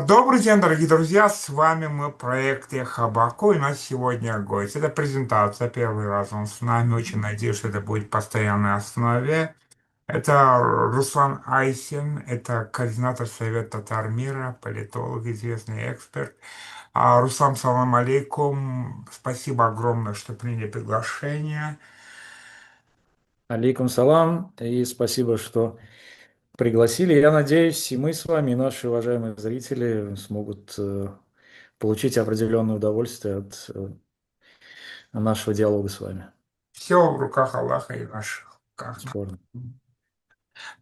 Добрый день, дорогие друзья, с вами мы, проект Эхо Баку, и у нас сегодня гость. Это презентация, первый раз он с нами, очень надеюсь, что это будет постоянной основе. Это Руслан Айсин, это координатор Совета Татар мира, политолог, известный эксперт. Руслан, салам алейкум, спасибо огромное, что приняли приглашение. Алейкум салам, и спасибо, что пригласили. Я надеюсь, и мы с вами, и наши уважаемые зрители смогут получить определенное удовольствие от нашего диалога с вами. Все в руках Аллаха и в наших руках. Бесспорно.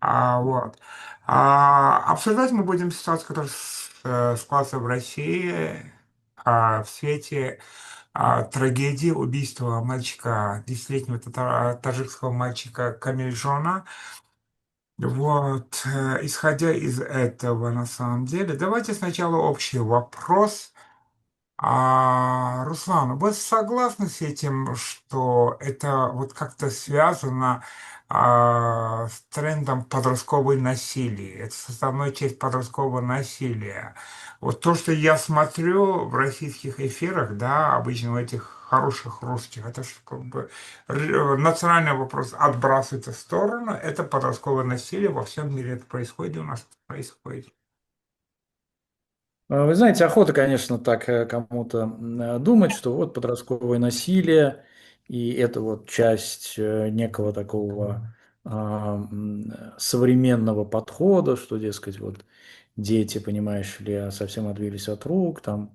Вот. Обсуждать мы будем ситуацию, которая складывается в России в свете трагедии убийства мальчика, 10-летнего таджикского мальчика Камильжона. Вот, исходя из этого, на самом деле, давайте сначала общий вопрос. Руслан, вы согласны с этим, что это вот как-то связано с трендом подросткового насилия? Это составная часть подросткового насилия. Вот то, что я смотрю в российских эфирах, да, обычно в этих хороших русских, это же как бы национальный вопрос отбрасывается в сторону, это подростковое насилие, во всем мире это происходит, и у нас это происходит. Вы знаете, охота, конечно, так кому-то думать, что вот подростковое насилие, и это вот часть некого такого современного подхода, что, дескать, вот дети, понимаешь ли, совсем отбились от рук, там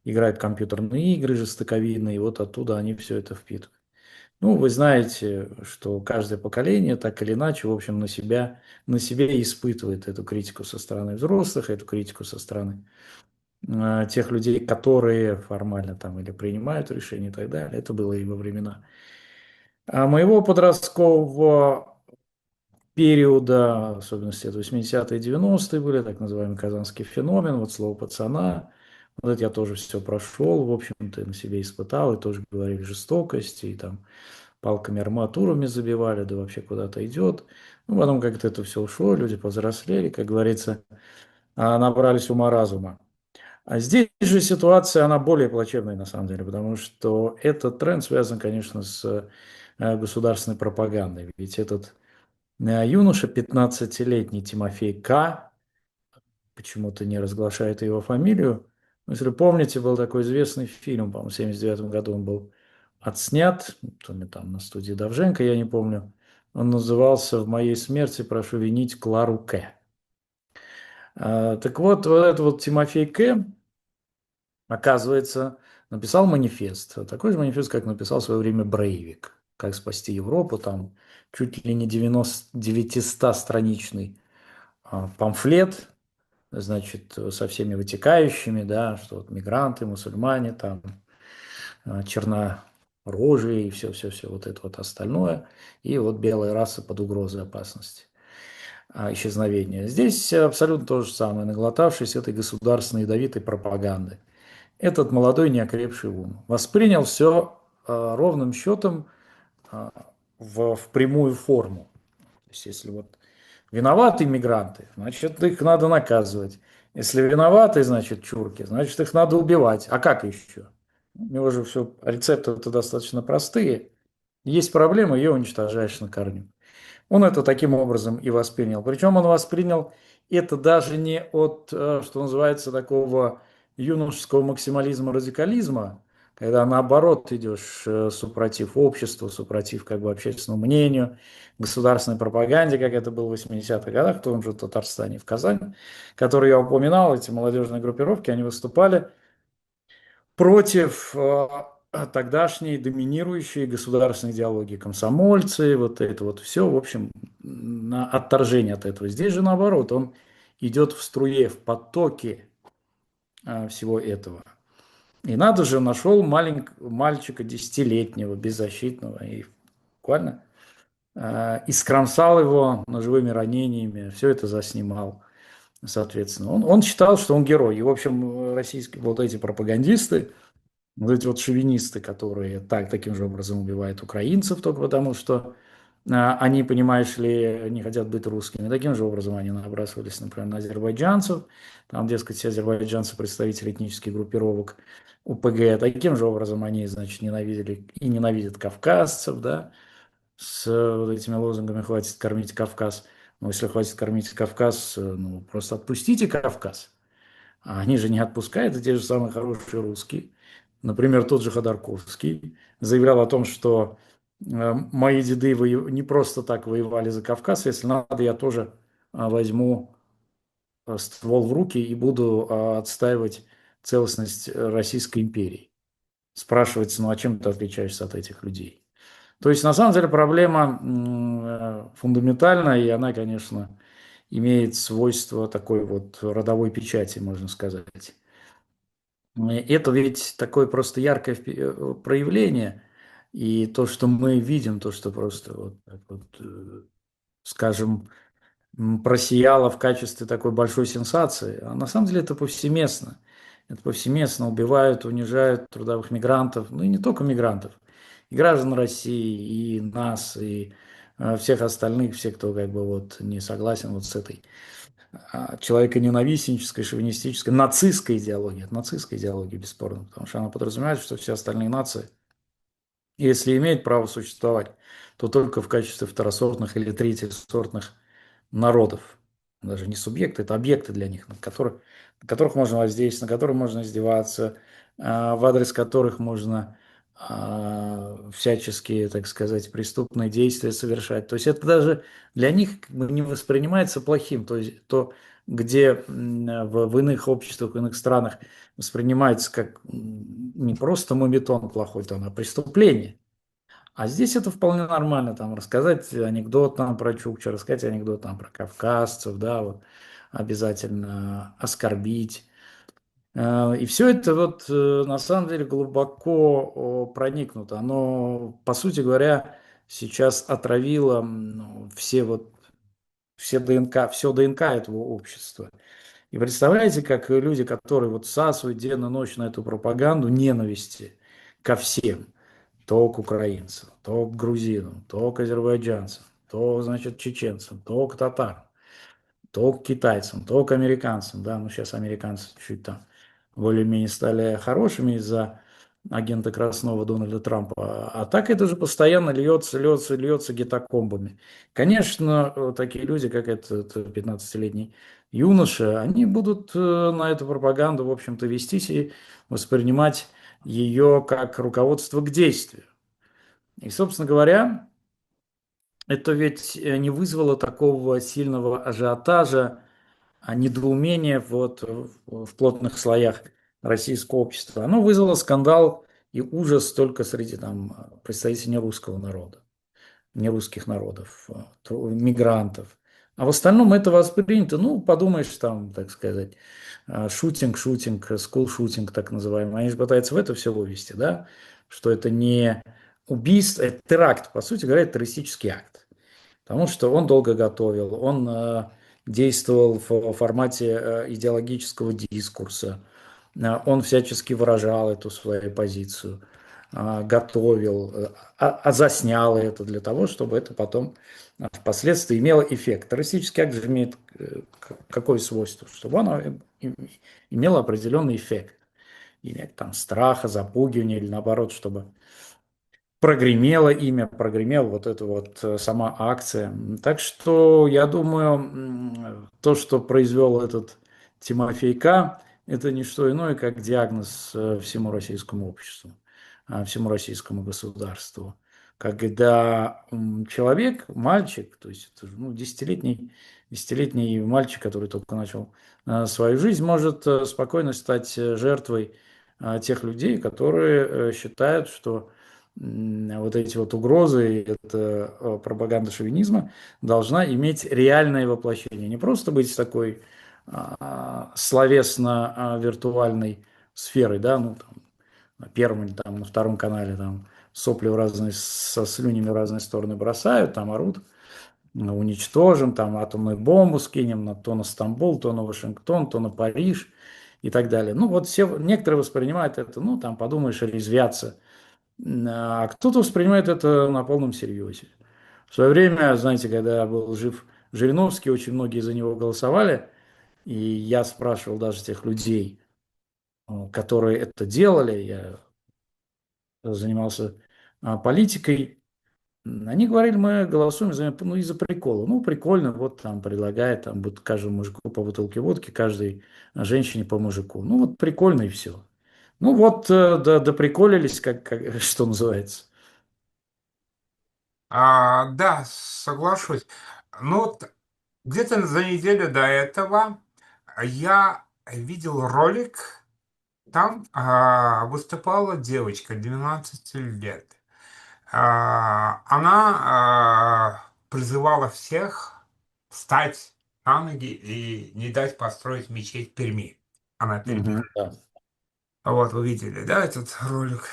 играют в компьютерные игры жестоковидные, и вот оттуда они все это впитывают. Ну, вы знаете, что каждое поколение так или иначе, в общем, на себе испытывает эту критику со стороны взрослых, эту критику со стороны тех людей, которые формально там или принимают решения и так далее. Это было и во времена моего подросткового периода, особенности это 80-е и 90-е были, так называемый казанский феномен, вот слово пацана. Вот это я тоже все прошел, в общем-то, на себе испытал, и тоже говорили жестокости, и там палками, арматурами забивали, да вообще куда-то идет. Ну, потом как-то это все ушло, люди повзрослели, как говорится, набрались ума-разума. А здесь же ситуация, она более плачевная на самом деле, потому что этот тренд связан, конечно, с государственной пропагандой. Ведь этот юноша, 15-летний Тимофей К., почему-то не разглашает его фамилию. Но если помните, был такой известный фильм, по-моему, в 1979 году он был отснят, то ли там на студии Довженко, я не помню. Он назывался «В моей смерти прошу винить Клару К». Так вот, вот этот вот Тимофей К., оказывается, написал манифест. Такой же манифест, как написал в свое время Брейвик. Как спасти Европу, там чуть ли не 900-страничный памфлет, значит, со всеми вытекающими, да, что вот мигранты, мусульмане, там, чернорожие и все-все-все вот это вот остальное. И вот белая раса под угрозой опасности, исчезновения. Здесь абсолютно то же самое, наглотавшись этой государственной ядовитой пропаганды. Этот молодой неокрепший ум воспринял все ровным счетом в прямую форму. То есть, если вот виноваты мигранты, значит, их надо наказывать. Если виноваты, значит, чурки, значит, их надо убивать. А как еще? У него же все, рецепты-то достаточно простые. Есть проблема, ее уничтожаешь на корню. Он это таким образом и воспринял. Причем он воспринял это даже не от, что называется, такого юношеского максимализма, радикализма, когда наоборот идешь супротив обществу, супротив как бы общественному мнению, государственной пропаганде, как это было в 80-х годах, в том же Татарстане, в Казани, который я упоминал, эти молодежные группировки, они выступали против тогдашней доминирующей государственной идеологии. Комсомольцы, вот это вот все, в общем, на отторжение от этого. Здесь же наоборот, он идет в струе, в потоке всего этого. И надо же, нашел мальчика 10-летнего, беззащитного, и буквально искромсал его ножевыми ранениями, все это заснимал, соответственно. Он считал, что он герой. И, в общем, российские вот эти пропагандисты, вот эти вот шовинисты, которые таким же образом убивают украинцев только потому, что Они, понимаешь ли, не хотят быть русскими. Таким же образом они набрасывались, например, на азербайджанцев. Там, дескать, все азербайджанцы представители этнических группировок УПГ. Таким же образом они, значит, ненавидели и ненавидят кавказцев, да, с вот этими лозунгами «хватит кормить Кавказ». Ну, если хватит кормить Кавказ, ну, просто отпустите Кавказ. А они же не отпускают, и те же самые хорошие русские. Например, тот же Ходорковский заявлял о том, что мои деды не просто так воевали за Кавказ, если надо, я тоже возьму ствол в руки и буду отстаивать целостность Российской империи. Спрашивается, ну а чем ты отличаешься от этих людей? То есть, на самом деле, проблема фундаментальная, и она, конечно, имеет свойство такой вот родовой печати, можно сказать. Это ведь такое просто яркое проявление, и то, что мы видим, то, что просто вот, так вот, скажем, просияло в качестве такой большой сенсации, а на самом деле это повсеместно. Это повсеместно убивают, унижают трудовых мигрантов, ну и не только мигрантов, и граждан России, и нас, и всех остальных, всех, кто как бы вот не согласен вот с этой человеконенавистнической, шовинистической, нацистской идеологией. Это нацистская идеология, бесспорно, потому что она подразумевает, что все остальные нации, если имеют право существовать, то только в качестве второсортных или третьесортных народов. Даже не субъекты, это объекты для них, на которых можно воздействовать, на которых можно издеваться, в адрес которых можно всяческие, так сказать, преступные действия совершать. То есть это даже для них как бы не воспринимается плохим. То есть то, где в иных обществах, в иных странах воспринимается как не просто моветон плохой, а преступление. А здесь это вполне нормально, там, рассказать анекдот там про Чукча, рассказать анекдот там про кавказцев, да, вот, обязательно оскорбить. И все это вот на самом деле глубоко проникнуто. Оно, по сути говоря, сейчас отравило ну, все ДНК этого общества. И представляете, как люди, которые вот всасывают денно и ночь на эту пропаганду ненависти ко всем, то к украинцам, то к грузинам, то к азербайджанцам, то, значит, чеченцам, то к татарам, то к китайцам, то к американцам, да, ну сейчас американцы чуть там более-менее стали хорошими из-за агента Краснова Дональда Трампа, а так это же постоянно льется, льется, льется гетокомбами. Конечно, такие люди, как этот 15-летний юноша, они будут на эту пропаганду, в общем-то, вестись и воспринимать ее как руководство к действию. И, собственно говоря, это ведь не вызвало такого сильного ажиотажа, недоумения вот в плотных слоях российского общества. Оно вызвало скандал и ужас только среди там, представителей русского народа, нерусских народов, мигрантов. А в остальном это воспринято, ну, подумаешь, там, так сказать, шутинг, шутинг, скул-шутинг, так называемый. Они же пытаются в это все вывести, да, что это не убийство, это теракт, по сути говоря, это террористический акт. Потому что он долго готовил, он действовал в формате идеологического дискурса, он всячески выражал эту свою позицию, готовил, заснял это для того, чтобы это потом впоследствии имело эффект. Террористический акт же имеет какое свойство? Чтобы он имел определенный эффект. Иметь там страха, запугивания или наоборот, чтобы прогремело имя, прогремела вот эта вот сама акция. Так что я думаю, то, что произвел этот Тимофей К., это не что иное, как диагноз всему российскому обществу, всему российскому государству. Когда человек, мальчик, то есть это, ну, десятилетний мальчик, который только начал свою жизнь, может спокойно стать жертвой тех людей, которые считают, что вот эти вот угрозы, эта пропаганда шовинизма должна иметь реальное воплощение. Не просто быть такой словесно-виртуальной сферой, да, ну, там, на первом или там, на втором канале там сопли в разные, со слюнями в разные стороны бросают, там орут, уничтожим, там атомную бомбу скинем то на Стамбул, то на Вашингтон, то на Париж и так далее. Ну, вот все, некоторые воспринимают это, ну, там, подумаешь, резвятся, а кто-то воспринимает это на полном серьезе. В свое время, знаете, когда был жив Жириновский, очень многие за него голосовали, и я спрашивал даже тех людей, которые это делали, я занимался политикой, они говорили, мы голосуем за, ну, из-за прикола. Ну, прикольно, вот там предлагает, там, вот каждому мужику по бутылке водки, каждой женщине по мужику. Ну, вот прикольно и все. Ну, вот, да, доприколились, что называется. Да, соглашусь. Ну, вот где-то за неделю до этого я видел ролик, там выступала девочка 12 лет. Она призывала всех встать на ноги и не дать построить мечеть в Перми. Она перебила. Мгм, да. Вот, вы видели, да, этот ролик?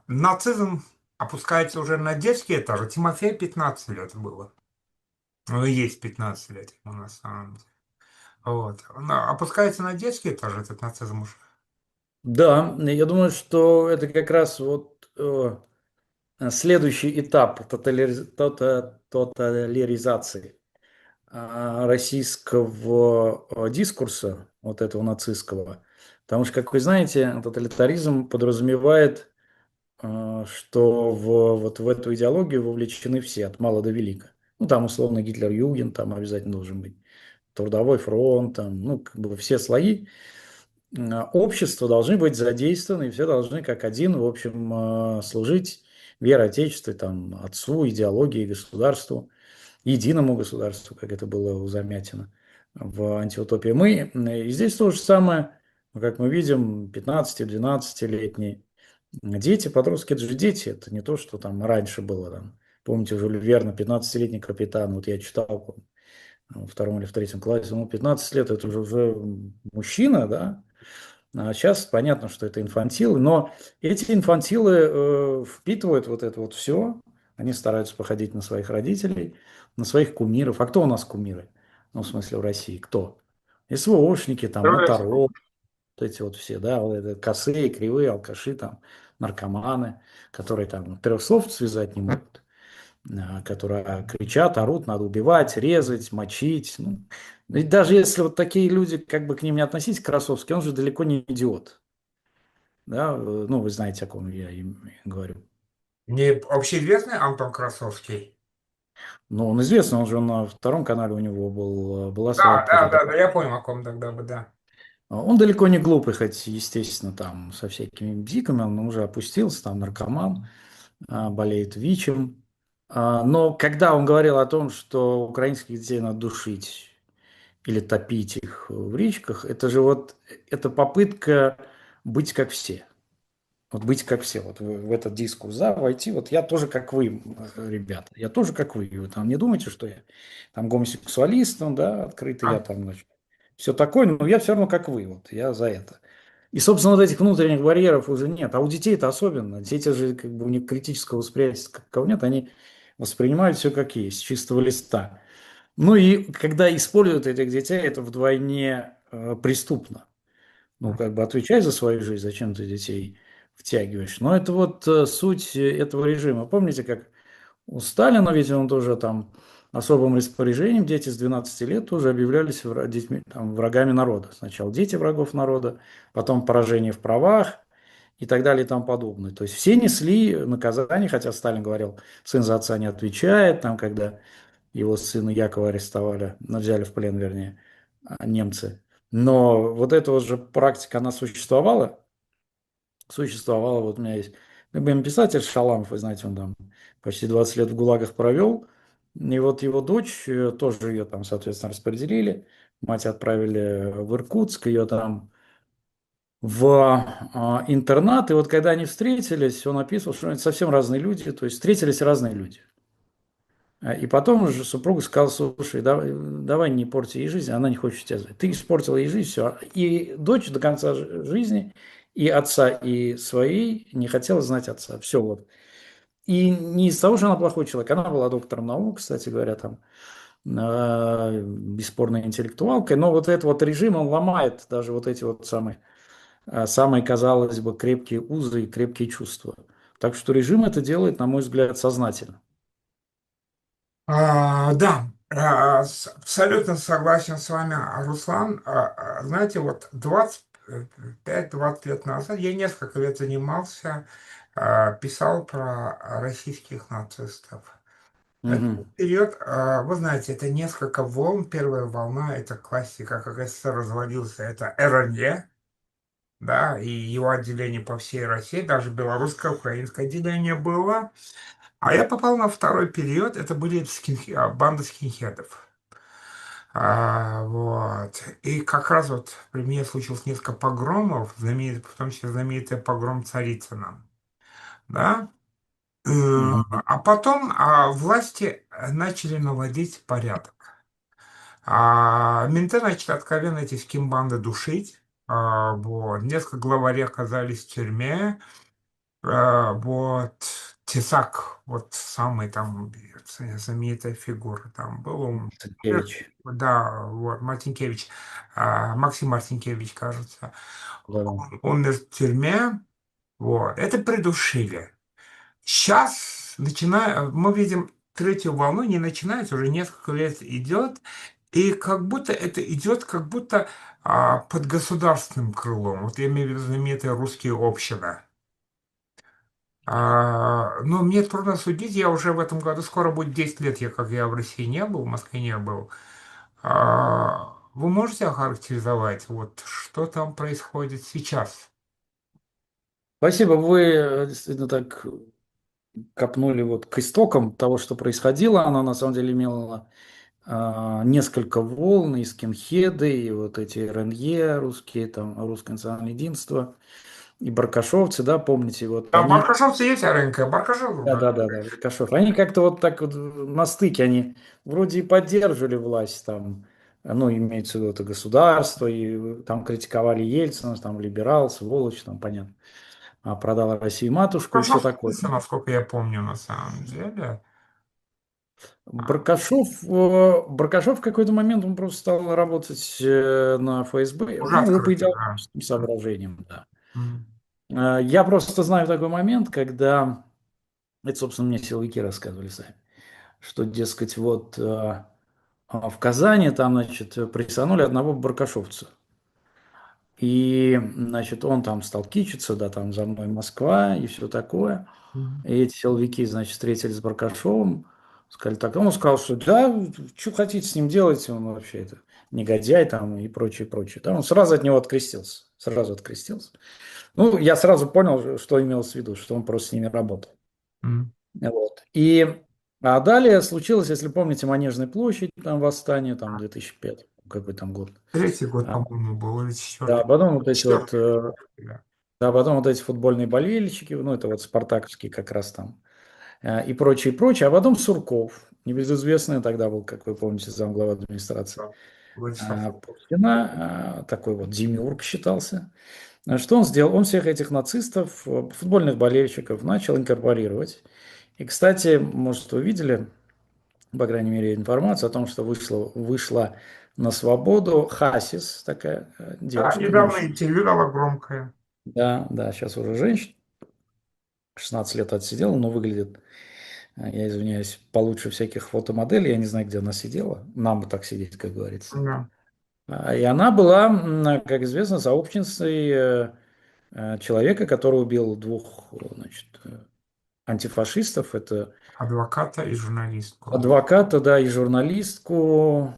Нацизм опускается уже на детский этаж. Тимофею 15 лет было. Ну, и есть 15 лет ему на самом деле. Вот. Опускается на детский этаж этот нацизм уже. Да, я думаю, что это как раз вот следующий этап тоталяризации российского дискурса, вот этого нацистского. Потому что, как вы знаете, тоталитаризм подразумевает, что вот в эту идеологию вовлечены все, от мала до велика. Ну, там, условно, Гитлер-Юген, там обязательно должен быть трудовой фронт, там, ну, как бы все слои общества должны быть задействованы, и все должны как один, в общем, служить вере Отечеству, там, отцу, идеологии, государству, единому государству, как это было у Замятина в антиутопии. И здесь то же самое, как мы видим, 15-12-летние дети, подростки, это же дети, это не то, что там раньше было. Там. Помните, Жюль Верна, 15-летний капитан, вот я читал во втором или в третьем классе, ему 15 лет, это уже мужчина, да, а сейчас понятно, что это инфантилы, но эти инфантилы впитывают вот это вот все, они стараются походить на своих родителей, на своих кумиров. А кто у нас кумиры? Ну, в смысле, в России кто? СВОшники, там, Здравствуйте. Моторол, вот эти вот все, да, вот это косые, кривые, алкаши, там, наркоманы, которые там 3 слов связать не могут, которые кричат, орут, надо убивать, резать, мочить. Ну, и даже если вот такие люди, как бы к ним не относись, Красовский, он же далеко не идиот. Да, ну, вы знаете, о ком я им говорю. Не общеизвестный Антон Красовский. Но он известный, он же на втором канале у него была своя Да, да, передача. да, да, я понял, о ком тогда бы, да. Он далеко не глупый, хоть, естественно, там со всякими бзиками, он уже опустился, там наркоман, болеет ВИЧем. Но когда он говорил о том, что украинских детей надо душить или топить их в речках, это же вот, это попытка быть как все. Вот быть как все, вот в этот дискурс, да, войти, вот я тоже как вы, ребята, я тоже как вы. Вы там не думайте, что я там гомосексуалист, да, открытый, я А? там, значит, все такое, но я все равно как вы, вот я за это. И, собственно, вот этих внутренних барьеров уже нет. А у детей это особенно. Дети же, как бы, у них критического восприятия какого нет, они воспринимают все как есть, с чистого листа. Ну и когда используют этих детей, это вдвойне преступно. Ну, как бы отвечай за свою жизнь, зачем ты детей втягиваешь. Но это вот суть этого режима. Помните, как у Сталина, ведь он тоже там особым распоряжением, дети с 12 лет тоже объявлялись детьми, там, врагами народа. Сначала дети врагов народа, потом поражение в правах и так далее и тому подобное. То есть все несли наказание, хотя Сталин говорил, сын за отца не отвечает, там, когда его сына Якова арестовали, ну, взяли в плен, вернее, немцы. Но вот эта вот же практика, она существовала, вот у меня есть любимый писатель Шаламов, вы знаете, он там почти 20 лет в ГУЛАГах провел, и вот его дочь, тоже ее там, соответственно, распределили, мать отправили в Иркутск, ее там в интернат, и вот когда они встретились, он описывал, что это совсем разные люди, то есть встретились разные люди. И потом уже супруга сказала, слушай, давай не порти ей жизнь, она не хочет тебя звать. Ты испортила ей жизнь, все. И дочь до конца жизни и отца, и своей не хотела знать отца. Все вот. И не из-за того, что она плохой человек, она была доктором наук, кстати говоря, там, бесспорной интеллектуалкой, но вот этот вот режим, он ломает даже вот эти вот самые, казалось бы, крепкие узы и крепкие чувства. Так что режим это делает, на мой взгляд, сознательно. Да, абсолютно согласен с вами, Руслан. Знаете, вот 25-20 лет назад я несколько лет занимался, писал про российских нацистов. Это Мгм. период, вы знаете, это несколько волн. Первая волна — это классика, как СССР развалился, это РНЕ, да, и его отделение по всей России, даже белорусское, украинское отделение было. А я попал на второй период, это были банды скинхедов. Вот. И как раз вот при мне случилось несколько погромов, в том числе знаменитый погром Царицына. Да? Мгм. А потом власти начали наводить порядок. Менты начали откровенно эти скинбанды душить. Вот. Несколько главарей оказались в тюрьме. Вот Тесак, вот самый там знаменитая фигура там был он. Цинкевич. Да, вот, Мартинкевич, Максим Мартинкевич, кажется. Да-да. Он умер в тюрьме, вот, это придушили. Сейчас, мы видим третью волну, не начинается, уже несколько лет идет, и как будто это идет как будто под государственным крылом. Вот я имею в виду знаменитые русские общины. Но мне трудно судить, я уже в этом году, скоро будет 10 лет, как я в России не был, в Москве не был. Вы можете охарактеризовать, вот что там происходит сейчас? Спасибо, вы действительно так копнули вот к истокам того, что происходило. Оно на самом деле имело несколько волн, и скинхеды, и вот эти РНЕ, русские, там, русское национальное единство, и баркашовцы, да, помните, вот Там они, Баркашовцы есть, Аренка, Баркашов, да. да, Баркашов, они как-то вот так вот на стыке, они вроде и поддерживали власть там, ну, имеется в виду это государство, и там критиковали Ельцина, там, либерал, сволочь, там, понятно, продал России матушку и все Баркашов, такое. насколько я помню, на самом деле. А, Баркашов в какой-то момент он просто стал работать на ФСБ, Уже ну, по открыто, да. идеологическим соображениям, да. М, Я просто знаю такой момент, когда, это, собственно, мне силовики рассказывали сами, что, дескать, вот в Казани там, значит, прессанули одного баркашовца. И, значит, он там стал кичиться, да, там за мной Москва и все такое. м, И эти силовики, значит, встретились с Баркашовым, сказали так. Он сказал, что да, что хотите с ним делать, он вообще это негодяй там и прочее, прочее. Да, он сразу от него открестился, сразу открестился. Ну, я сразу понял, что имелось в виду, что он просто с ними работал. м. Вот. Далее случилось, если помните, Манежная площадь, там восстание, там 2005, какой там год. Третий год, А, по-моему, был, или Да, четвертый. потом вот эти вот, Четвертый, да. да, потом вот эти футбольные болельщики, ну, это вот спартаковские как раз там, и прочее, прочее. А потом Сурков, небезызвестный тогда был, как вы помните, замглавы администрации Да. Владислав. Путина, такой вот демиург считался. Что он сделал? Он всех этих нацистов, футбольных болельщиков начал инкорпорировать. И, кстати, может, вы видели, по крайней мере, информацию о том, что вышла на свободу Хасис, такая Да, девушка, ну, недавно интервью дала громкое. да, да, сейчас уже женщина, 16 лет отсидела, но выглядит, я извиняюсь, получше всяких фотомоделей. Я не знаю, где она сидела. Нам бы так сидеть, как говорится. Да. И она была, как известно, сообщницей человека, который убил двух, значит, антифашистов. Это Адвоката и журналистку. адвоката, да, и журналистку,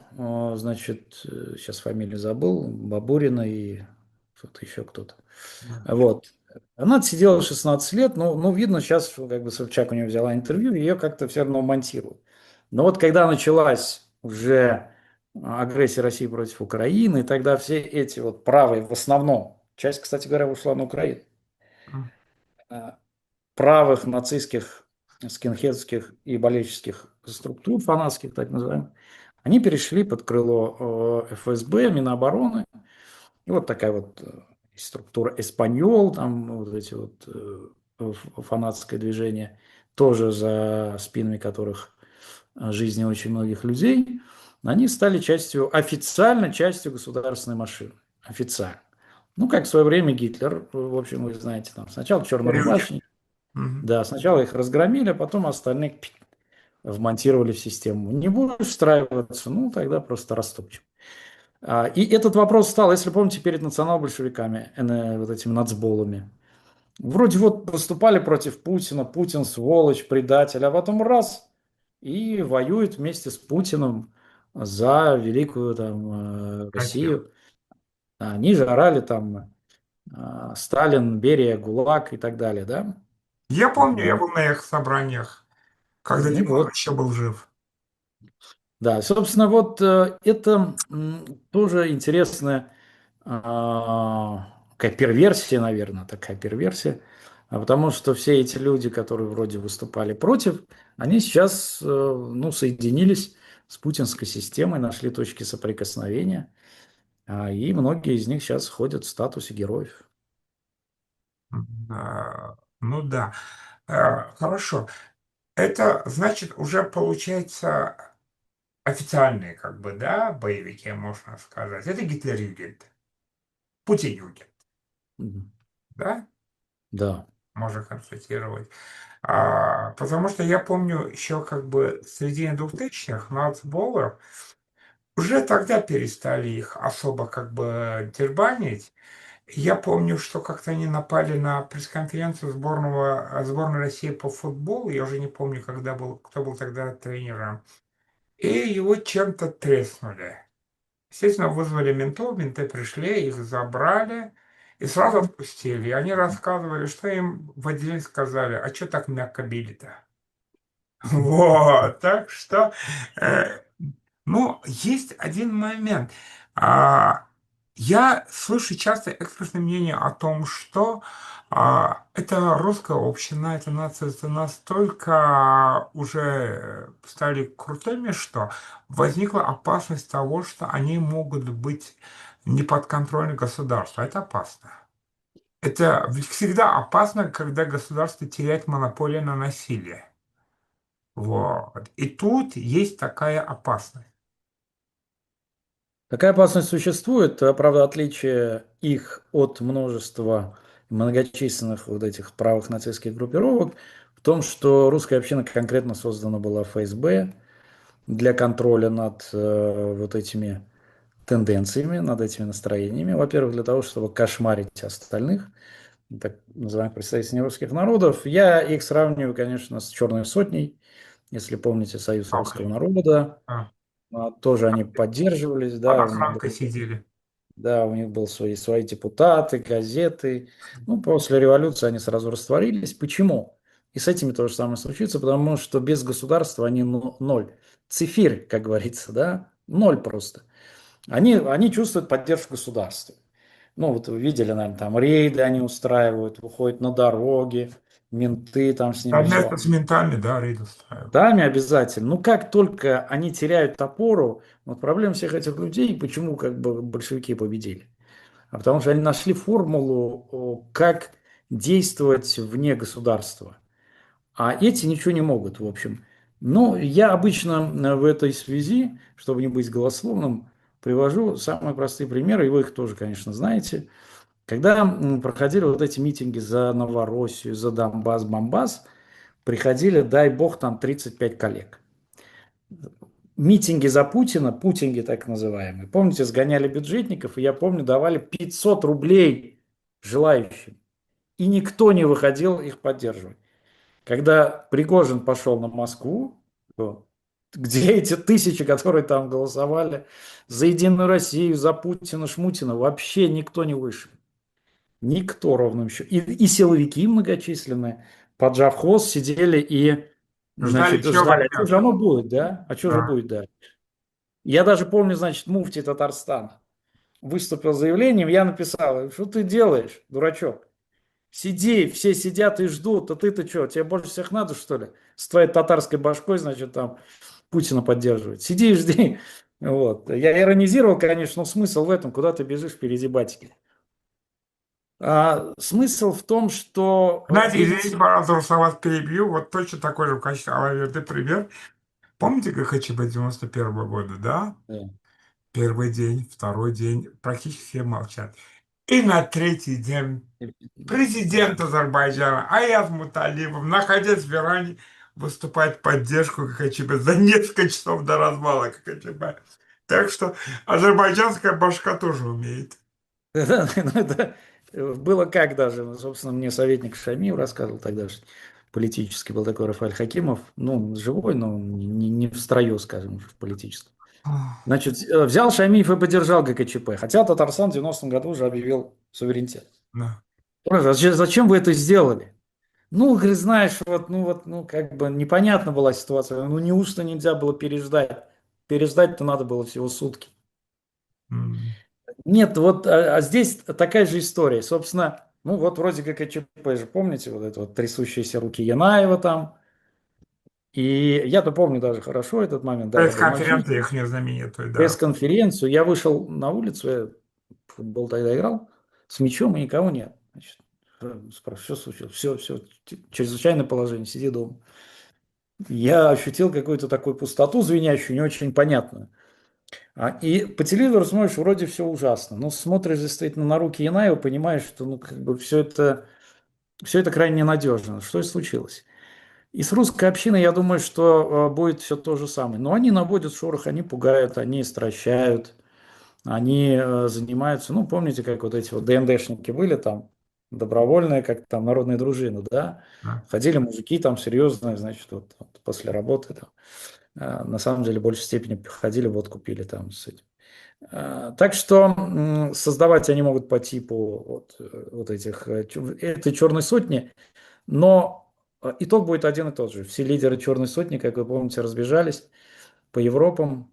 значит, сейчас фамилию забыл, Бабурина и что-то еще кто-то. Да. Вот. Она отсидела 16 лет, ну, видно, сейчас как бы Собчак у нее взяла интервью, ее как-то все равно монтируют. Но вот когда началась уже агрессия России против Украины, тогда все эти вот правые, в основном, часть, кстати говоря, ушла на Украину, М, э, правых нацистских, скинхедских и болельческих структур, фанатских так называемых, они перешли под крыло ФСБ, Минобороны. И вот такая вот структура «Эспаньол», там вот эти вот фанатское движение, тоже за спинами которых жизни очень многих людей, они стали частью, официально частью государственной машины. Официально. Ну, как в свое время Гитлер, в общем, вы знаете, там сначала Рюгер. чернорубашники, Мгм. да, сначала их разгромили, а потом остальных вмонтировали в систему. Не будешь встраиваться, ну, тогда просто растопчем. И этот вопрос стал, если помните, перед национал-большевиками, вот этими нацболами. Вроде вот выступали против Путина, Путин сволочь, предатель, а потом раз и воюет вместе с Путиным за великую там Россию. Россию. Они же орали там Сталин, Берия, ГУЛАГ и так далее, да? Я помню, я Вот. был на их собраниях, когда Ну Димон вот, еще был жив. да, собственно, вот это тоже интересная такая перверсия, наверное, такая перверсия, потому что все эти люди, которые вроде выступали против, они сейчас, ну, соединились с путинской системой, нашли точки соприкосновения, и многие из них сейчас ходят в статусе героев. Ну да. Хорошо. Это значит уже получается официальные, как бы, да, боевики, можно сказать. Это Гитлер-Югент, Путин-Югент, Мгм. да, Да. можно констатировать. Потому что я помню еще как бы в середине 2000-х нацболлар уже тогда перестали их особо как бы дербанить. Я помню, что как-то они напали на пресс-конференцию сборной России по футболу. Я уже не помню, кто был тогда тренером. И его чем-то треснули. Естественно, вызвали ментов, менты пришли, их забрали и сразу отпустили. И они рассказывали, что им в отделе сказали, а что так мягко били-то? Вот, так что, э, ну, есть один момент. А, я слышу часто экспертное мнение о том, что это русская община, эта нация настолько уже стали крутыми, что возникла опасность того, что они могут быть не подконтрольны государству. Это опасно. Это всегда опасно, когда государство теряет монополию на насилие. Вот. И тут есть такая опасность. Такая опасность существует, правда, отличие их от множества многочисленных вот этих правых нацистских группировок в том, что русская община конкретно создана была ФСБ для контроля над вот этими тенденциями, над этими настроениями. Во-первых, для того, чтобы кошмарить остальных, так называемых представителей русских народов. Я их сравниваю, конечно, с «Черной сотней», если помните «Союз русского Окей. народа». А, Тоже они поддерживались, Под да, у них охранкой был, сидели. да, у них были свои депутаты, газеты. Ну, после революции они сразу растворились. Почему? И с этими то же самое случится, потому что без государства они ноль. Цифирь, как говорится, да, ноль просто. Они чувствуют поддержку государства. Ну, вот вы видели, наверное, там рейды они устраивают, выходят на дороги, менты там с Да, ними все. вместо с ментами, да, рейд устраивают. Сами обязательно. Ну, как только они теряют опору, вот проблема всех этих людей, почему как бы большевики победили. Потому что они нашли формулу, как действовать вне государства. А эти ничего не могут, в общем. Но я обычно в этой связи, чтобы не быть голословным, привожу самые простые примеры, и вы их тоже, конечно, знаете. Когда проходили вот эти митинги за Новороссию, за Донбасс, Бомбас, приходили, дай бог, там 35 коллег. Митинги за Путина, путинги так называемые. Помните, сгоняли бюджетников, и я помню, давали 500 рублей желающим. И никто не выходил их поддерживать. Когда Пригожин пошел на Москву, где эти тысячи, которые там голосовали за Единую Россию, за Путина, Шмутина, вообще никто не вышел. Никто ровным счетом. И силовики многочисленные, поджав хвост, сидели и, Ждали, значит, чего ждали, а что же возьмет. оно будет, да? А что же Да. будет, да? Я даже помню, значит, муфти Татарстана выступил с заявлением, я написал, что ты делаешь, дурачок? Сиди, все сидят и ждут, а ты-то что, тебе больше всех надо, что ли? С твоей татарской башкой, значит, там Путина поддерживать. Сиди и жди. Вот. Я иронизировал, конечно, но смысл в этом, куда ты бежишь впереди батьки. Смысл в том, что Знаете, ведь... извините, пожалуйста, что вас перебью. Вот точно такой же в качестве алаверды пример. Помните ГХЧП 91 года, да? Да. Первый день, второй день, практически все молчат. И на третий день президент Азербайджана Аяз Муталибов, находясь в Иране, выступать в поддержку КХЧП за несколько часов до развала КХЧП. Так что азербайджанская башка тоже умеет. Да, ну, это было как даже, ну, собственно, мне советник Шамиев рассказывал тогда, что политический был такой Рафаэль Хакимов, ну, он живой, но не в строю, скажем, уже в политическом. Значит, взял Шамиев и поддержал ГКЧП, хотя Татарстан в 90-м году уже объявил суверенитет. Да. Спрашиваю, зачем вы это сделали? Ну, говорит, знаешь, ну, как бы непонятна была ситуация, ну, неужто нельзя было переждать? Переждать-то надо было всего сутки. М, Нет, вот, а здесь такая же история. Собственно, ну вот вроде как и ЧП же, помните, вот это вот трясущиеся руки Янаева там. И я-то помню даже хорошо этот момент, да, я был мальчишкой, Пресс-конференция их знаменитую, да. пресс-конференцию, я вышел на улицу, я в футбол тогда играл, с мячом и никого нет. Значит, спрашиваю, что случилось? Все, чрезвычайное положение, сиди дома. Я ощутил какую-то такую пустоту звенящую, не очень понятную. И по телевизору смотришь, вроде все ужасно, но смотришь действительно на руки Янаева, понимаешь, что ну, как бы все это крайне ненадежно. Что и случилось. И с русской общиной, я думаю, что будет все то же самое. Но они наводят шорох, они пугают, они стращают, они занимаются, ну, помните, как вот эти вот ДНДшники были там, добровольные, как там народная дружина, да? Да. Ходили мужики там серьезные, значит, вот после работы там. На самом деле, в большей степени ходили, водку пили там с этим. Так что создавать они могут по типу вот этих, этой черной сотни, но итог будет один и тот же. Все лидеры черной сотни, как вы помните, разбежались по Европам.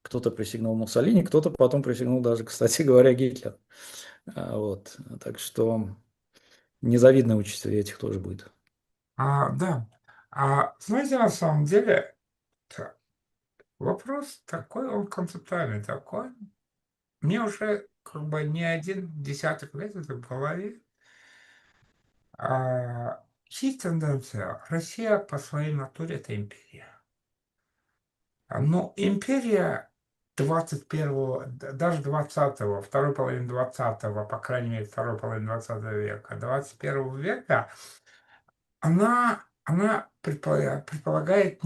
Кто-то присягнул Муссолини, кто-то потом присягнул даже, кстати говоря, Гитлер. Вот. Так что незавидная участь у этих тоже будет. Да. Знаете, на самом деле, вопрос такой, он концептуальный такой. Мне уже как бы не один десяток лет это в голове. Есть тенденция. Россия по своей натуре это империя. Но империя 21-го, даже 20-го, второй половины 20-го, по крайней мере, второй половины 20 века, 21 века, она предполагает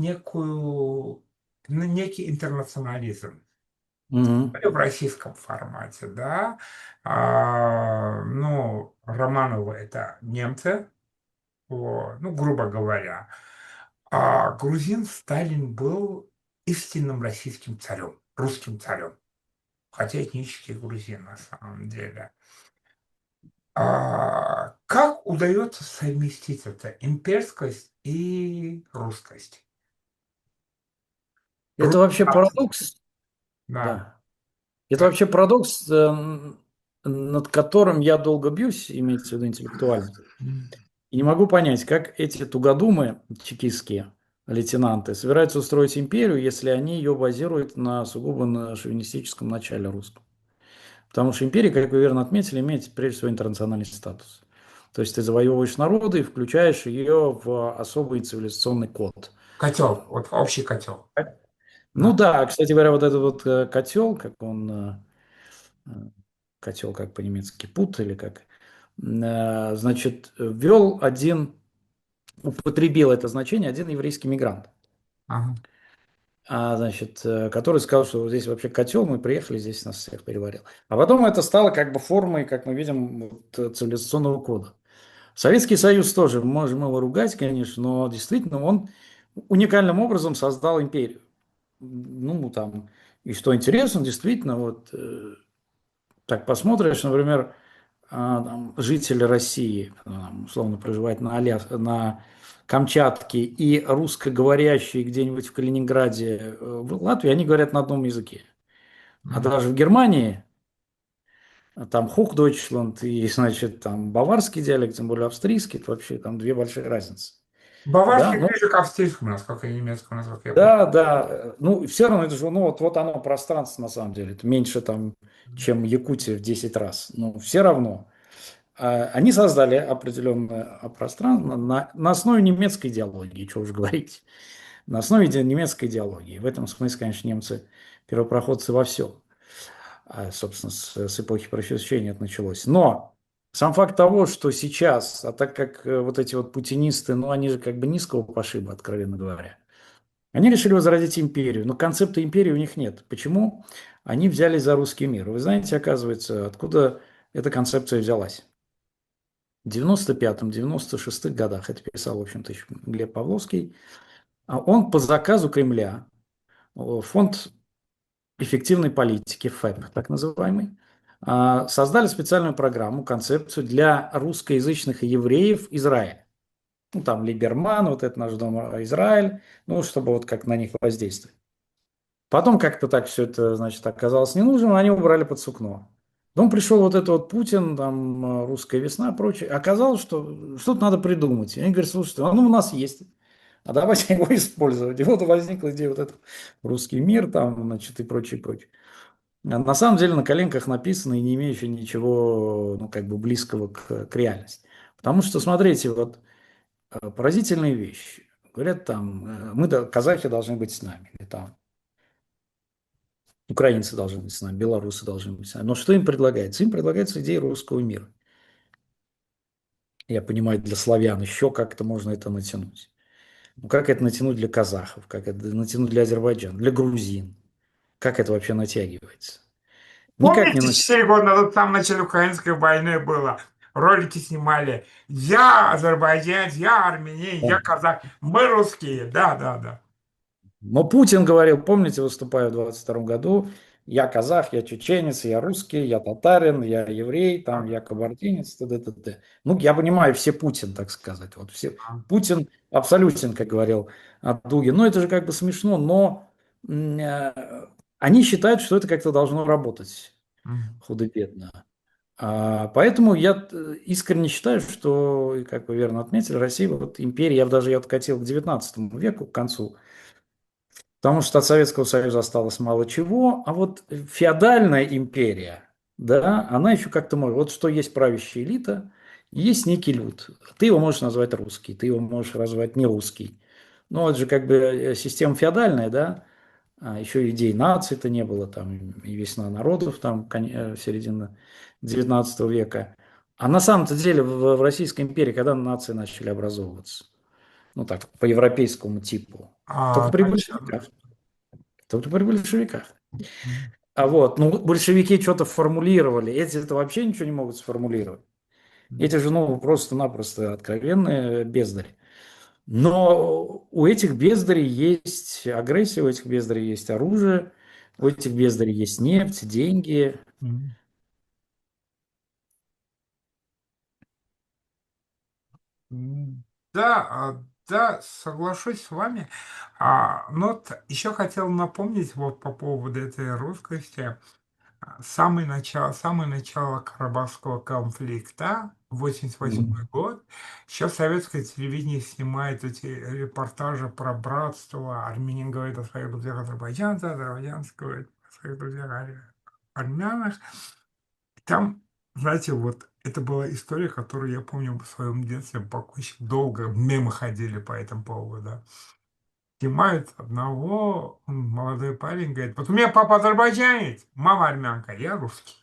некий интернационализм. Мгм. В российском формате, да. Ну, Романовы это немцы, ну, грубо говоря. А грузин Сталин был истинным российским царем, русским царем, хотя этнический грузин на самом деле. Как удается совместить это имперскость и русскость? Это вообще парадокс, Да. да. Это вообще парадокс, над которым я долго бьюсь, имеется в виду интеллектуально. И не могу понять, как эти тугодумы чекистские лейтенанты собираются устроить империю, если они ее базируют на сугубо на шовинистическом начале русском. Потому что империя, как вы верно отметили, имеет прежде всего интернациональный статус. То есть ты завоевываешь народы и включаешь ее в особый цивилизационный код. Котел, вот общий котел. Ну Да. да, кстати говоря, вот этот вот котел, как он, э, котел как по-немецки, пут или как, значит, ввел один, употребил это значение один еврейский мигрант. Ага. Значит, который сказал, что вот здесь вообще котел, мы приехали, здесь нас всех переварил. А потом это стало как бы формой, как мы видим, вот, цивилизационного кода. Советский Союз тоже, можем его ругать, конечно, но действительно он уникальным образом создал империю. Ну, там, и что интересно, действительно, вот так посмотришь, например, там, жители России, там, условно, проживают на Камчатке и русскоговорящие где-нибудь в Калининграде, в Латвии, они говорят на одном языке. А М. даже в Германии, там Хохдойчланд и, значит, там баварский диалект, тем более австрийский, это вообще там две большие разницы. Да, Баварский ну, ближе к австрийскому, насколько и немецкому, насколько я понимаю. да, ну, все равно это же, ну, вот оно пространство на самом деле, это меньше там, чем Якутия в 10 раз, но все равно. Они создали определенное пространство на основе немецкой идеологии, что уж говорить, на основе немецкой идеологии. В этом смысле, конечно, немцы первопроходцы во всем. Собственно, с эпохи просвещения это началось. Но Сам факт того, что сейчас, а так как вот эти вот путинисты, ну они же как бы низкого пошиба, откровенно говоря, они решили возродить империю, но концепта империи у них нет. Почему? Они взялись за русский мир. Вы знаете, оказывается, откуда эта концепция взялась? В 95-96 годах, это писал, в общем-то, еще Глеб Павловский, а он по заказу Кремля, фонд эффективной политики, ФЭП, так называемый, создали специальную программу, концепцию для русскоязычных евреев Израиля. Ну, там Либерман, вот это наш дом Израиль, ну, чтобы вот как на них воздействовать. Потом как-то так все это, значит, оказалось ненужным, они убрали под сукно. Потом пришел вот этот вот Путин, там, русская весна и прочее. Оказалось, что что-то надо придумать. И они говорят, слушайте, оно у нас есть, а давайте его использовать. И вот возникла идея вот этого русский мир, там, значит, и прочее, прочее. А на самом деле на коленках написано и не имеющее ничего, ну, как бы близкого к реальности. Потому что, смотрите, вот поразительная вещь. Говорят там, мы, казахи должны быть с нами. Или там украинцы должны быть с нами, белорусы должны быть с нами. Но что им предлагается? Им предлагается идея русского мира. Я понимаю, для славян еще как-то можно это натянуть. Ну, как это натянуть для казахов? Как это натянуть для Азербайджана? Для грузин? Как это вообще натягивается? Никак не Помните, натягивается. 4 года назад там в начале украинской войны было? Ролики снимали. Я азербайджанец, я армянин, я казах. Мы русские. Да, да, да. Но Путин говорил, помните, выступая в 22 году, я казах, я чеченец, я русский, я татарин, я еврей, там, я кабардинец, т.д. т.д. Ну, я понимаю, все Путин, так сказать. Вот все. Путин абсолютен, как говорил Дугин. Ну, это же как бы смешно, но они считают, что это как-то должно работать Мгм. худо-бедно. Поэтому я искренне считаю, что, и как вы верно отметили, Россия, вот империя, даже я откатил к 19 веку, к концу, потому что от Советского Союза осталось мало чего, а вот феодальная империя, да, она еще как-то может. Вот что есть правящая элита, есть некий люд. Ты его можешь назвать русский, ты его можешь назвать не русский. Но это же как бы система феодальная, да, еще идей нации-то не было, там и весна народов, там середина 19 века. А на самом-то деле в Российской империи, когда нации начали образовываться, ну так, по европейскому типу, только при Значит, большевиках. Только при большевиках. Ну, большевики что-то формулировали. Эти это вообще ничего не могут сформулировать. Эти же, ну, просто-напросто откровенные бездари. Но у этих бездарей есть агрессия, у этих бездарей есть оружие, у этих бездарей есть нефть, деньги. Мгм. Да, да, соглашусь с вами. Но вот еще хотел напомнить вот по поводу этой русскости. Самое начало Карабахского конфликта, 88 Мгм. год. Сейчас советское телевидение снимает эти репортажи про братство. Армянин говорит о своих друзьях азербайджанцах, азербайджанцы говорит о своих друзьях армянах. Там, знаете, вот это была история, которую я помню в своем детстве, очень долго мемы ходили по этому поводу, да. Снимают одного, молодой парень говорит, вот у меня папа азербайджанец, мама армянка, я русский.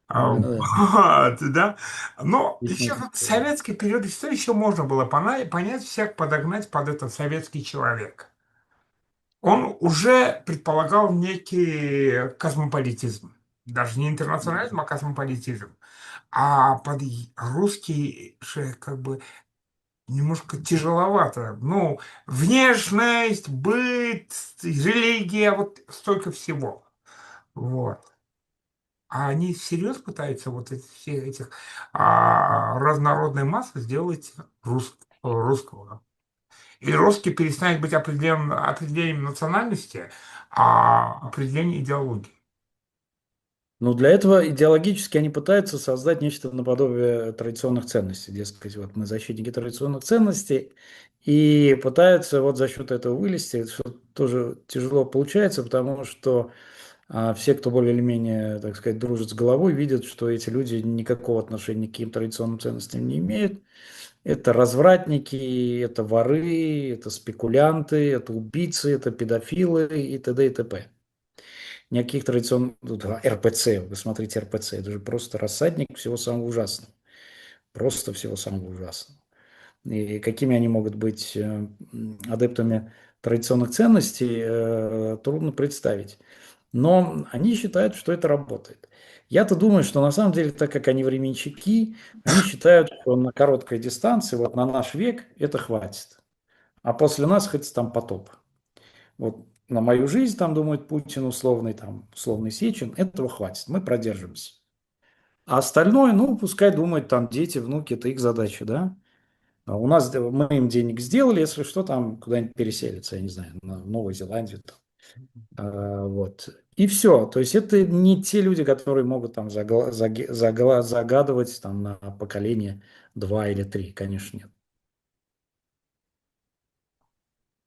Да, Вот, да. Но действительно еще так в было. советский период истории еще можно было понять, всех подогнать под этот советский человек. Он уже предполагал некий космополитизм. Даже не интернационализм, а космополитизм. А под русский же как бы немножко тяжеловато. Ну, внешность, быт, религия, вот столько всего. Вот. А они всерьез пытаются вот все этих разнородной массы сделать русского. И русский перестанет быть определением национальности, а определением идеологии. Но для этого идеологически они пытаются создать нечто наподобие традиционных ценностей. Дескать, вот мы защитники традиционных ценностей, и пытаются вот за счет этого вылезти, что тоже тяжело получается, потому что все, кто более или менее, так сказать, дружит с головой, видят, что эти люди никакого отношения к каким традиционным ценностям не имеют. Это развратники, это воры, это спекулянты, это убийцы, это педофилы и т.д. и т.п. никаких традиционных... РПЦ, вы смотрите РПЦ, это же просто рассадник всего самого ужасного. Просто всего самого ужасного. И какими они могут быть адептами традиционных ценностей, трудно представить. Но они считают, что это работает. Я-то думаю, что на самом деле, так как они временщики, они считают, что на короткой дистанции, вот на наш век, это хватит. А после нас хоть там потоп. Вот на мою жизнь, там думает Путин условный, там, условный Сечин, этого хватит, мы продержимся. А остальное, ну, пускай думают там дети, внуки, это их задача, да? А у нас, мы им денег сделали, если что, там куда-нибудь переселиться, я не знаю, на Новую Зеландию, там. Вот. И все. То есть это не те люди, которые могут там загадывать там на поколение 2 или 3, конечно, нет.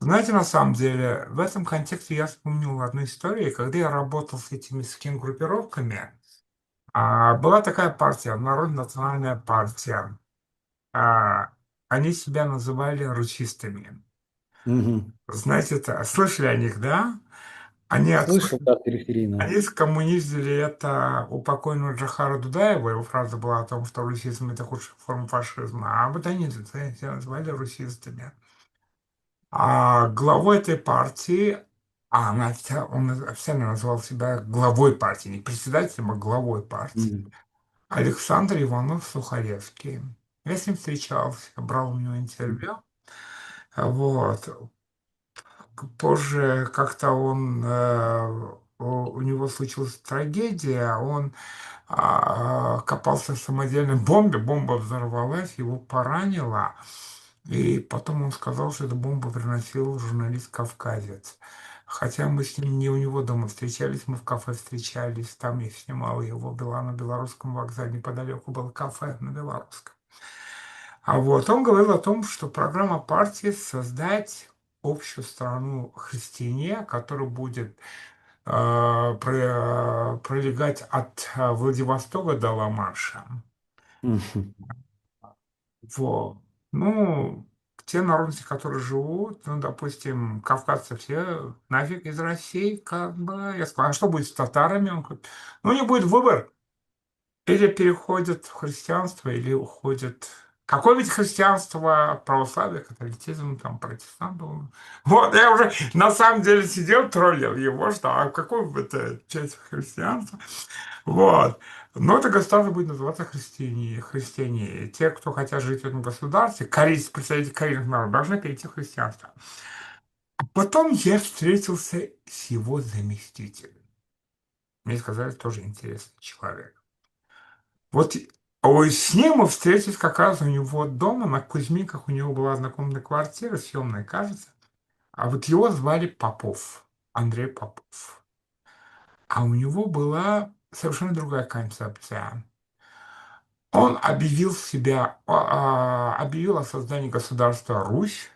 Знаете, на самом деле, в этом контексте я вспомнил одну историю, когда я работал с этими скин-группировками, была такая партия, Народно-национальная партия. А, Они себя называли русистами. Мгм. Знаете, это, слышали о них, да? Они, Слышал, да, периферийно. они скоммуниздили это у покойного Джахара Дудаева. Его фраза была о том, что русизм — это худшая форма фашизма. А вот они это себя называли русистами. А главой этой партии, он официально назвал себя главой партии, не председателем, а главой партии, Мгм. Александр Иванов Сухаревский. Я с ним встречался, брал у него интервью. Вот. Позже как-то у него случилась трагедия, он копался в самодельной бомбе, бомба взорвалась, его поранило, и потом он сказал, что эту бомбу приносил журналист-кавказец. Хотя мы с ним не у него дома встречались, мы в кафе встречались, там я снимал его, была на Белорусском вокзале, неподалеку было кафе на Белорусском. А вот он говорил о том, что программа партии — создать общую страну христиане, которая будет пролегать от Владивостока до Ла-Манша. Мгм. Вот. Ну, те народности, которые живут, ну, допустим, кавказцы все нафиг из России, как бы. Я сказал, а что будет с татарами? Он говорит, ну, не будет выбор. Или переходят в христианство, или уходят... Какое ведь христианство, православие, католицизм, там, протестант был. Вот, я уже на самом деле сидел, троллил его, что а какой бы это часть христианства. Вот. Но это государство будет называться христиане. Те, кто хотят жить в этом государстве, представители корейских народов, должны перейти в христианство. Потом я встретился с его заместителем. Мне сказали, тоже интересный человек. Вот с ним мы встретились как раз у него дома, на Кузьминках у него была однокомнатная квартира, съемная, кажется. А вот его звали Попов, Андрей Попов. А у него была совершенно другая концепция. Он объявил о создании государства Русь,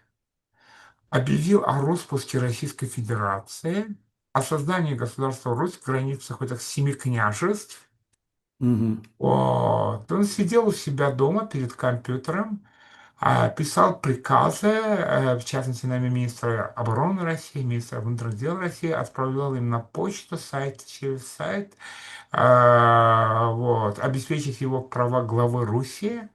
объявил о распуске Российской Федерации, о создании государства Русь в границах этих семи княжеств. Мгм. Вот. Он сидел у себя дома перед компьютером, писал приказы, в частности, на имя министра обороны России, министра внутренних дел России, отправлял им на почту, сайт через сайт, вот, обеспечить его права главы Руси,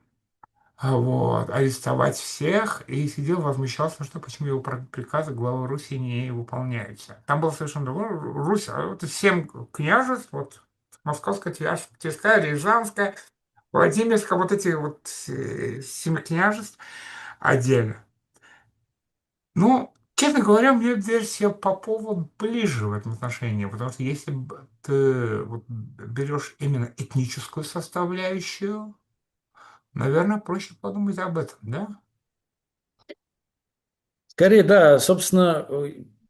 вот, арестовать всех, и сидел, возмущался, что почему его приказы главы Руси не выполняются. Там было совершенно другое. Русь, вот 7 княжеств, вот, Московская, Тверская, Рязанская, Владимирская, вот эти вот 7 княжеств отдельно. Ну, честно говоря, мне версия Попова ближе в этом отношении, потому что если ты вот берешь именно этническую составляющую, наверное, проще подумать об этом, да? Скорее, да, собственно,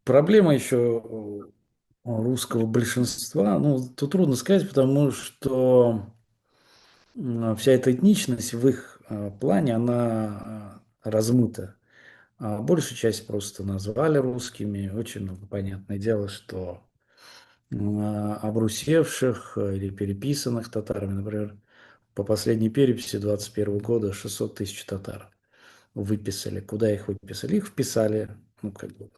проблема еще русского большинства, ну, тут трудно сказать, потому что вся эта этничность в их плане, она размыта. А большую часть просто назвали русскими. Очень много, понятное дело, что обрусевших или переписанных татарами, например, по последней переписи 21 года 600 тысяч татар выписали. Куда их выписали? Их вписали, ну, как бы,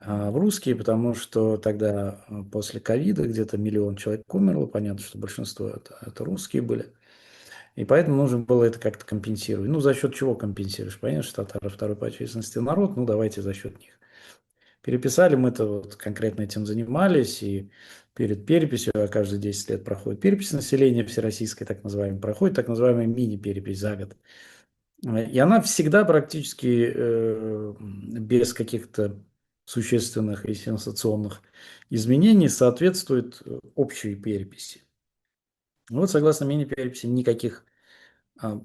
в русские, потому что тогда после ковида где-то 1 000 000 человек умерло. Понятно, что большинство это русские были. И поэтому нужно было это как-то компенсировать. Ну, за счет чего компенсируешь? Понятно, что татары второй по численности народ, ну, давайте за счет них. Переписали, мы-то вот конкретно этим занимались, и перед переписью, а каждые 10 лет проходит перепись населения всероссийская, так называемая, проходит так называемая мини-перепись за год. И она всегда практически без каких-то существенных и сенсационных изменений соответствует общей переписи. Вот согласно мини-переписи никаких а,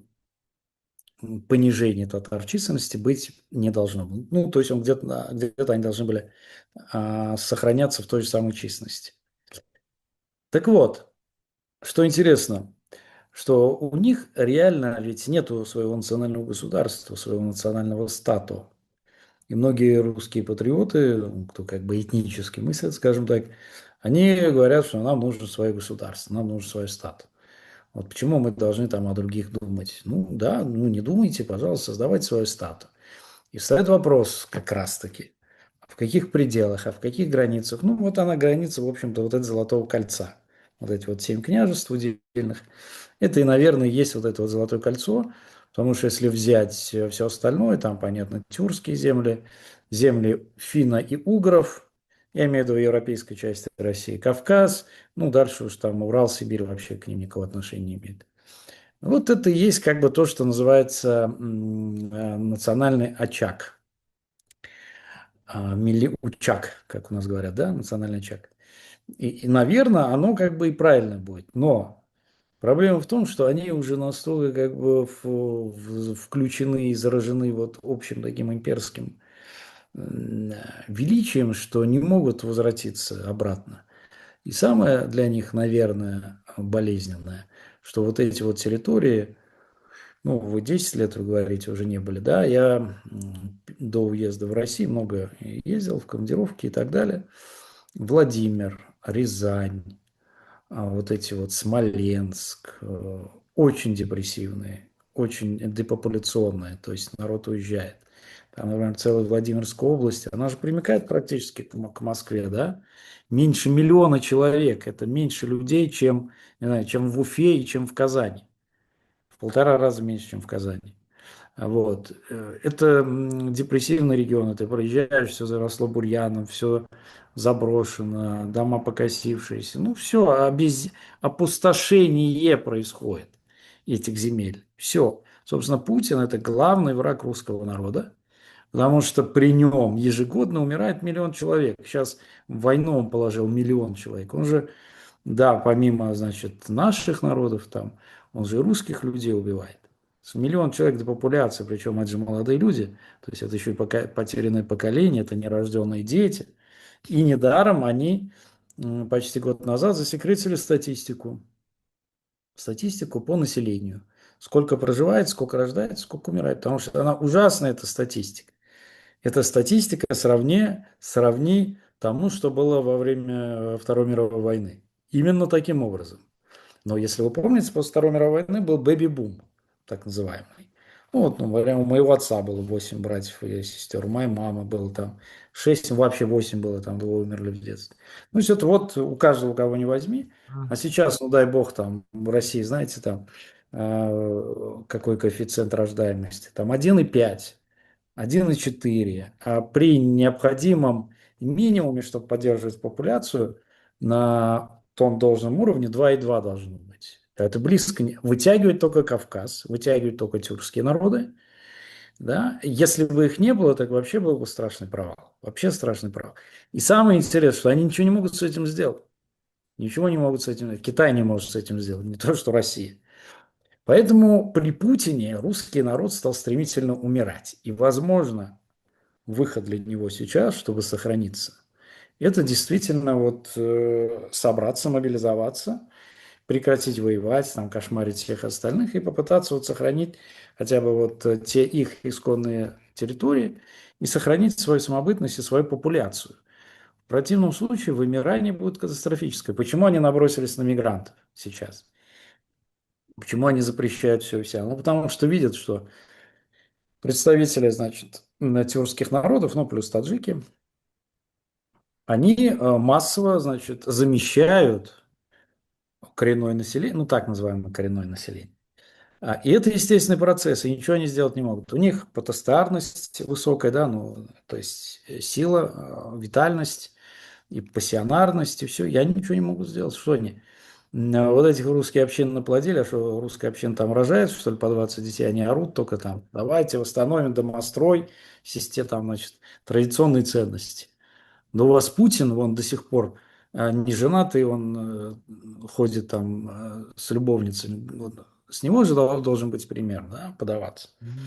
понижения татар численности быть не должно. Ну, то есть он где-то они должны были сохраняться в той же самой численности. Так вот, что интересно, что у них реально ведь нету своего национального государства, своего национального статуса. И многие русские патриоты, кто как бы этнически мыслят, скажем так, они говорят, что нам нужно свое государство, нам нужен свой статус. Вот почему мы должны там о других думать? Ну да, ну не думайте, пожалуйста, создавайте свой статус. И встает вопрос как раз-таки, в каких пределах, а в каких границах? Ну вот она граница, в общем-то, вот этого Золотого кольца. Вот эти вот 7 княжеств удельных. Это и, наверное, есть вот это вот Золотое кольцо, потому что если взять все остальное, там, понятно, тюркские земли, земли финно и угров, я имею в виду европейской части России, Кавказ, ну, дальше уж там Урал, Сибирь вообще к ним никакого отношения не имеет. Вот это и есть как бы то, что называется национальный очаг, милли-учак, как у нас говорят, да, национальный очаг. Наверное, оно как бы и правильно будет, но проблема в том, что они уже настолько как бы включены и заражены вот общим таким имперским величием, что не могут возвратиться обратно. И самое для них, наверное, болезненное, что вот эти вот территории, ну, вы 10 лет, вы говорите, уже не были, да, я до уезда в Россию много ездил в командировки и так далее. Владимир, Рязань, вот эти вот Смоленск, очень депрессивные, очень депопуляционные, то есть народ уезжает. Там, например, целая Владимирская область, она же примыкает практически к Москве, да? Меньше 1 000 000 человек, это меньше людей, чем, не знаю, чем в Уфе и чем в Казани. В 1,5 раза меньше, чем в Казани. Вот. Это депрессивный регион, ты проезжаешь, все заросло бурьяном, все заброшено, дома покосившиеся. Ну, все, опустошение происходит этих земель. Все. Собственно, Путин – это главный враг русского народа, потому что при нем ежегодно умирает 1 000 000 человек. Сейчас в войну он положил 1 000 000 человек. Он же, да, помимо, значит, наших народов, там, он же и русских людей убивает. 1 000 000 человек до популяции, причем это же молодые люди, то есть это еще и потерянное поколение, это нерожденные дети. И недаром они почти год назад засекретили статистику по населению. Сколько проживает, сколько рождается, сколько умирает, потому что она ужасная, эта статистика. Эта статистика сравни тому, что было во время Второй мировой войны. Именно таким образом. Но если вы помните, после Второй мировой войны был бэби-бум, так называемый. Ну, вот, ну, у моего отца было 8 братьев и сестер, у моей мамы было там 6, вообще 8 было, там 2 умерли в детстве. Ну, все это вот у каждого, кого не возьми. А сейчас, ну, дай бог, там в России, знаете, там какой коэффициент рождаемости? Там 1,5, 1,4. А при необходимом минимуме, чтобы поддерживать популяцию, на том должном уровне 2,2 должно быть. Это близко. Вытягивает только Кавказ, вытягивает только тюркские народы. Да? Если бы их не было, так вообще был бы страшный провал. Вообще страшный провал. И самое интересное, что они ничего не могут с этим сделать. Ничего не могут с этим сделать. Китай не может с этим сделать, не то что Россия. Поэтому при Путине русский народ стал стремительно умирать. И, возможно, выход для него сейчас, чтобы сохраниться, это действительно вот собраться, мобилизоваться, прекратить воевать, там, кошмарить всех остальных и попытаться вот сохранить хотя бы вот те их исконные территории и сохранить свою самобытность и свою популяцию. В противном случае вымирание будет катастрофическое. Почему они набросились на мигрантов сейчас? Почему они запрещают все и вся? Ну, потому что видят, что представители, значит, тюркских народов, ну, плюс таджики, они массово, значит, замещают коренное население, ну так называемое коренное население. И это естественный процесс, и ничего они сделать не могут. У них потенциальность высокая, да, ну, то есть сила, витальность и пассионарность, и все. Я ничего не могу сделать. Что они? Вот этих русские общины наплодили, а что русская община там рожает, что ли, по 20 детей, они орут только там. Давайте восстановим домострой, систему, там, значит, традиционные ценности. Но у вас Путин, он до сих пор не женатый, он ходит там с любовницами. Вот. С него же должен быть пример, да, подаваться. Мгм.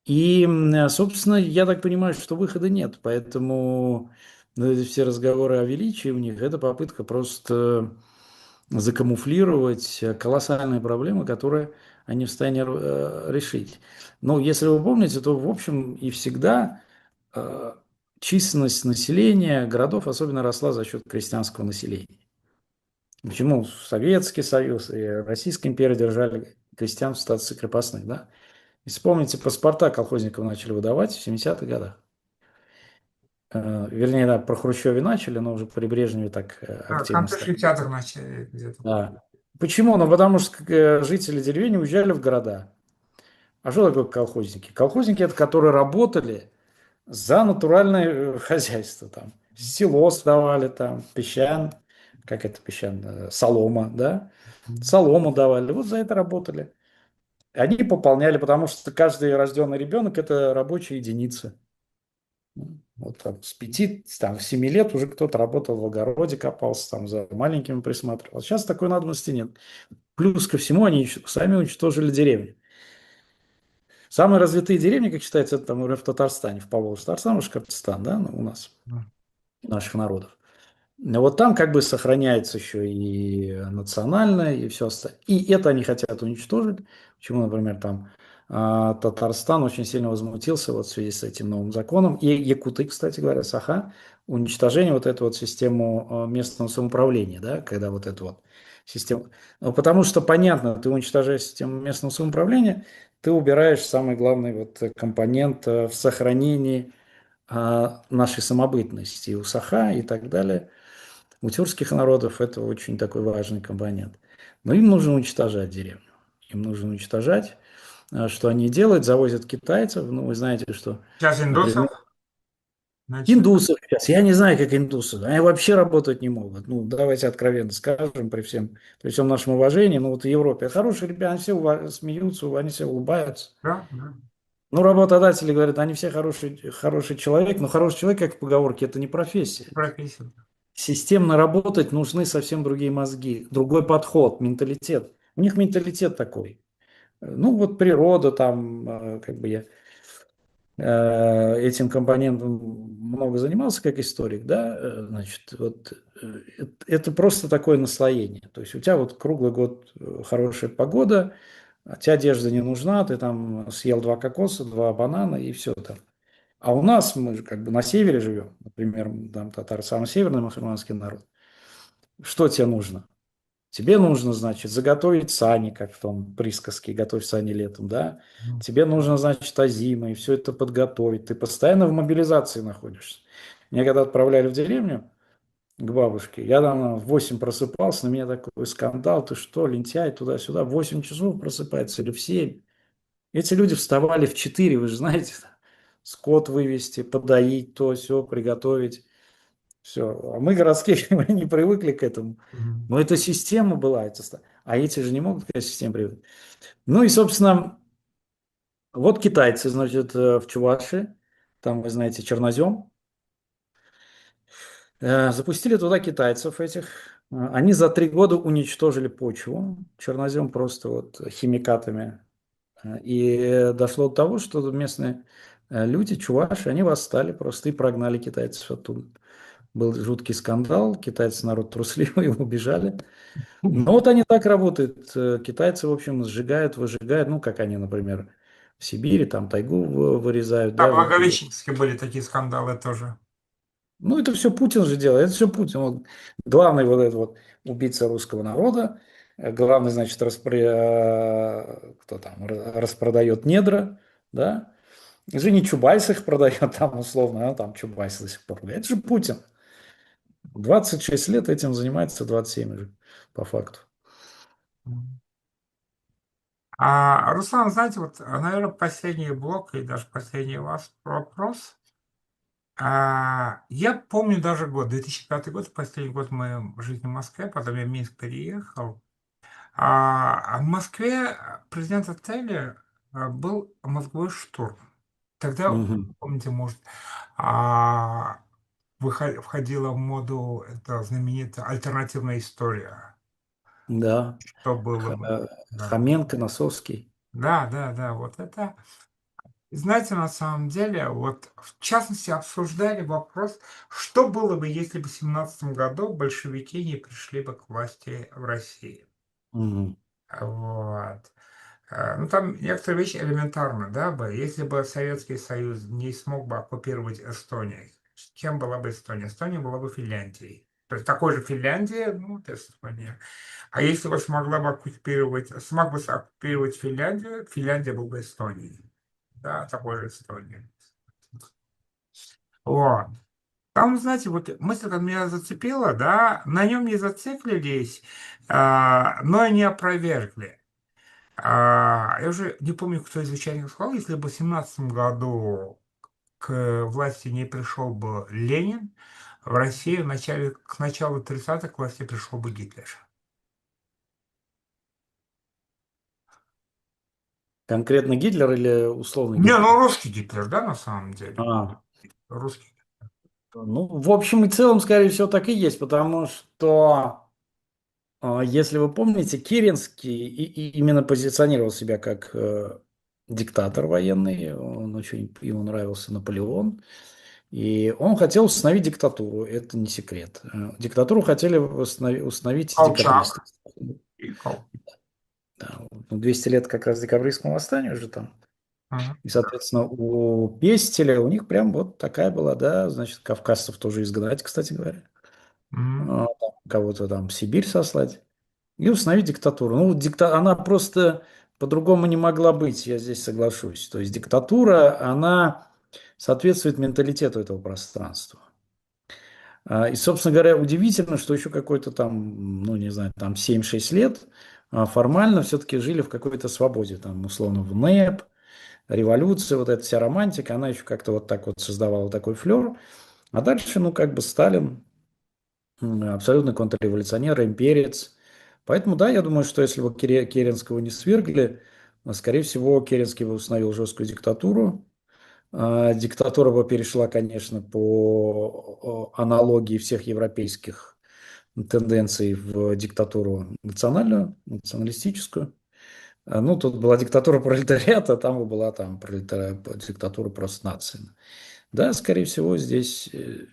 И, собственно, я так понимаю, что выхода нет. Поэтому ну, эти все разговоры о величии у них – это попытка просто закамуфлировать колоссальные проблемы, которые они в состоянии решить. Но если вы помните, то в общем и всегда э, численность населения городов особенно росла за счет крестьянского населения. Почему Советский Союз и Российская империя держали крестьян в статусе крепостных, да? И вспомните, паспорта колхозников начали выдавать в 70-х годах. Вернее, да, про Хрущеве начали, но уже при Брежневе так Да, в активно конце стали. 60-х начали где-то. Да. Почему? Ну, потому что жители деревень уезжали в города. А что такое колхозники? Колхозники – это которые работали за натуральное хозяйство. Там. Село сдавали, там, песчан, как это песчан, солома, да? Мгм. Солому давали, вот за это работали. Они пополняли, потому что каждый рожденный ребенок – это рабочая единица. Вот там, с 5, там, 7 лет уже кто-то работал в огороде, копался, там, за маленькими присматривал. Сейчас такой надобности нет. Плюс ко всему они сами уничтожили деревни. Самые развитые деревни, как считается, это там, например, в Татарстане, в Поволжье. Татарстан, Башкортостан, да, ну, у нас, Да. наших народов. Но вот там как бы сохраняется еще и национальное, и все остальное. И это они хотят уничтожить. Почему, например, там Татарстан очень сильно возмутился вот в связи с этим новым законом. И якуты, кстати говоря, Саха, уничтожение вот эту вот систему местного самоуправления, да, когда вот эту вот систему. Ну, потому что, понятно, ты уничтожаешь систему местного самоуправления, ты убираешь самый главный вот компонент в сохранении нашей самобытности, и у Саха и так далее. У тюркских народов это очень такой важный компонент. Но им нужно уничтожать деревню. Им нужно уничтожать. Что они делают? Завозят китайцев. Ну, вы знаете, что, Сейчас индусов например, начали. индусов сейчас. Я не знаю, как индусы. Они вообще работать не могут. Ну, давайте откровенно скажем, при всем нашем уважении. Ну, вот в Европе хорошие ребята, они все смеются, они все улыбаются. Да, да. Ну, работодатели говорят, они все хороший человек, но хороший человек, как в поговорке, это не профессия. Профессия. Системно работать нужны совсем другие мозги, другой подход, менталитет. У них менталитет такой. Ну, вот природа там, как бы я этим компонентом много занимался как историк, да, значит, вот это просто такое наслоение. То есть у тебя вот круглый год хорошая погода, а тебе одежда не нужна, ты там съел 2 кокоса, 2 банана и все там. А у нас, мы же как бы на севере живем, например, там татары, самый северный мусульманский народ. Что тебе нужно? Тебе нужно, значит, заготовить сани, как в том присказке «Готовь сани летом», да? Мгм. Тебе нужно, значит, озимы, и все это подготовить. Ты постоянно в мобилизации находишься. Меня когда отправляли в деревню к бабушке, я там в 8 просыпался, на меня такой скандал, ты что, лентяй, туда-сюда, в 8 часов просыпается или в 7. Эти люди вставали в 4, вы же знаете, скот вывести, подоить, то, все, приготовить. Все. А мы городские мы не привыкли к этому. Мгм. Но эта система была, а эти же не могут к этой системе привыкнуть. Ну и, собственно, вот китайцы, значит, в Чувашии, там, вы знаете, чернозем, запустили туда китайцев этих. Они за 3 года уничтожили почву, чернозем просто вот химикатами. И дошло до того, что местные люди, чуваши, они восстали просто и прогнали китайцев оттуда. Был жуткий скандал, китайцы народ трусливый, убежали. Ну вот они так работают. Китайцы, в общем, сжигают, выжигают, ну, как они, например, в Сибири, там тайгу вырезают, Да, да. Благовещенске были такие скандалы тоже. Ну, это все Путин же делает, это все Путин. Вот, главный вот этот вот убийца русского народа, главный, значит, кто там, распродает недра, да. Извини, Чубайс их продает там условно, а там Чубайс до сих пор. Это же Путин. 26 лет этим занимается, 27 уже, по факту. Руслан, знаете, вот, наверное, последний блок и даже последний ваш вопрос. Я помню даже год, 2005 год, последний год моей жизни в Москве, потом я в Минск переехал. В Москве президент отеля был мозговой штурм. Тогда, Мгм. помните, может, а, входила в моду эта знаменитая альтернативная история. Да. Что было бы? Да, Хоменко, Носовский. да, да, да, вот это. Знаете, на самом деле, вот в частности обсуждали вопрос, что было бы, если бы в 17 году большевики не пришли бы к власти в России. Мгм. Вот. Ну, там некоторые вещи элементарны, да, бы. Если бы Советский Союз не смог бы оккупировать Эстонию, кем была бы Эстония? Эстония была бы Финляндией. То есть такой же Финляндия, ну, вот Эстония. А если бы смог бы оккупировать Финляндию, Финляндия была бы Эстонией. Да, такой же Эстонией. Вот. Там, знаете, вот мысль, которая меня зацепила, да, на нем не зациклились, но и не опровергли. Я уже не помню, кто из участников сказал, если бы в 17 году к власти не пришел бы Ленин, в России к началу 30-х к власти пришел бы Гитлер. Конкретно Гитлер или условный Не, Гитлер? ну русский Гитлер, да, на самом деле. А, Русский. ну, в общем и целом, скорее всего, так и есть, потому что, если вы помните, Керенский именно позиционировал себя как диктатор военный, он очень, ему нравился Наполеон, и он хотел установить диктатуру, это не секрет. Диктатуру хотели установить декабристы. Колчак и Да, вот, ну, 200 лет как раз декабристскому восстанию уже там. Мгм. И, соответственно, у Пестеля, у них прям вот такая была, да, значит, кавказцев тоже изгнать, кстати говоря. Мгм. Там кого-то там в Сибирь сослать и установить диктатуру. Ну, вот она просто по-другому не могла быть, я здесь соглашусь. То есть диктатура, она соответствует менталитету этого пространства. И, собственно говоря, удивительно, что еще какой-то там, ну, не знаю, там 7-6 лет формально все-таки жили в какой-то свободе, там, условно, в НЭП, революция, вот эта вся романтика, она еще как-то вот так вот создавала такой флер. А дальше, ну, как бы Сталин, абсолютно контрреволюционер, имперец. Поэтому, да, я думаю, что если бы Керенского не свергли, скорее всего, Керенский бы установил жесткую диктатуру. Диктатура бы перешла, конечно, по аналогии всех европейских тенденций в диктатуру национальную, националистическую. Ну, тут была диктатура пролетариата, там была там диктатура просто нации. Да, скорее всего, здесь,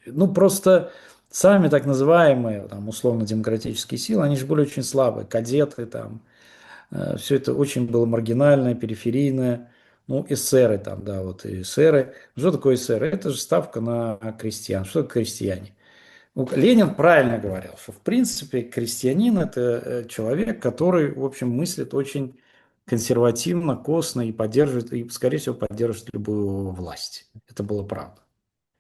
ну, просто сами так называемые, там, условно-демократические силы, они же были очень слабые, кадеты, там, все это очень было маргинальное, периферийное, ну, эсеры там, да, вот и эсеры. Что такое эсеры? Это же ставка на крестьян. Что такое крестьяне? Ну, Ленин правильно говорил, что, в принципе, крестьянин – это человек, который, в общем, мыслит очень консервативно, косно и поддерживает, и, скорее всего, поддерживает любую власть. Это было правда.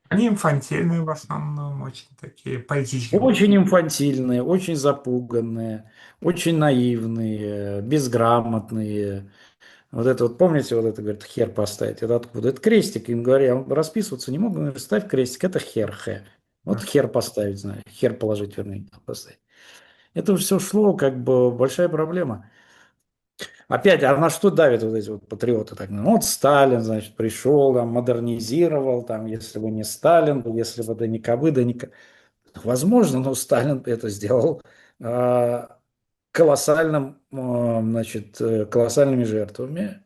Они инфантильные в основном, очень такие политические. Очень инфантильные, очень запуганные, очень наивные, безграмотные. Вот это вот, помните, вот это, говорит, хер поставить, это откуда? Это крестик, им говорят, я расписываться не могу, говорю, ставь крестик, это хер, хэ. Вот хер поставить, знаю, хер положить, вернее, поставить. Это все шло, как бы, большая проблема. Опять, а на что давят вот эти вот патриоты? Так, ну, вот Сталин, значит, пришел, там, модернизировал, там, если бы не Сталин, если бы да никого, да никого. Возможно, но Сталин это сделал колоссальным, значит, колоссальными жертвами,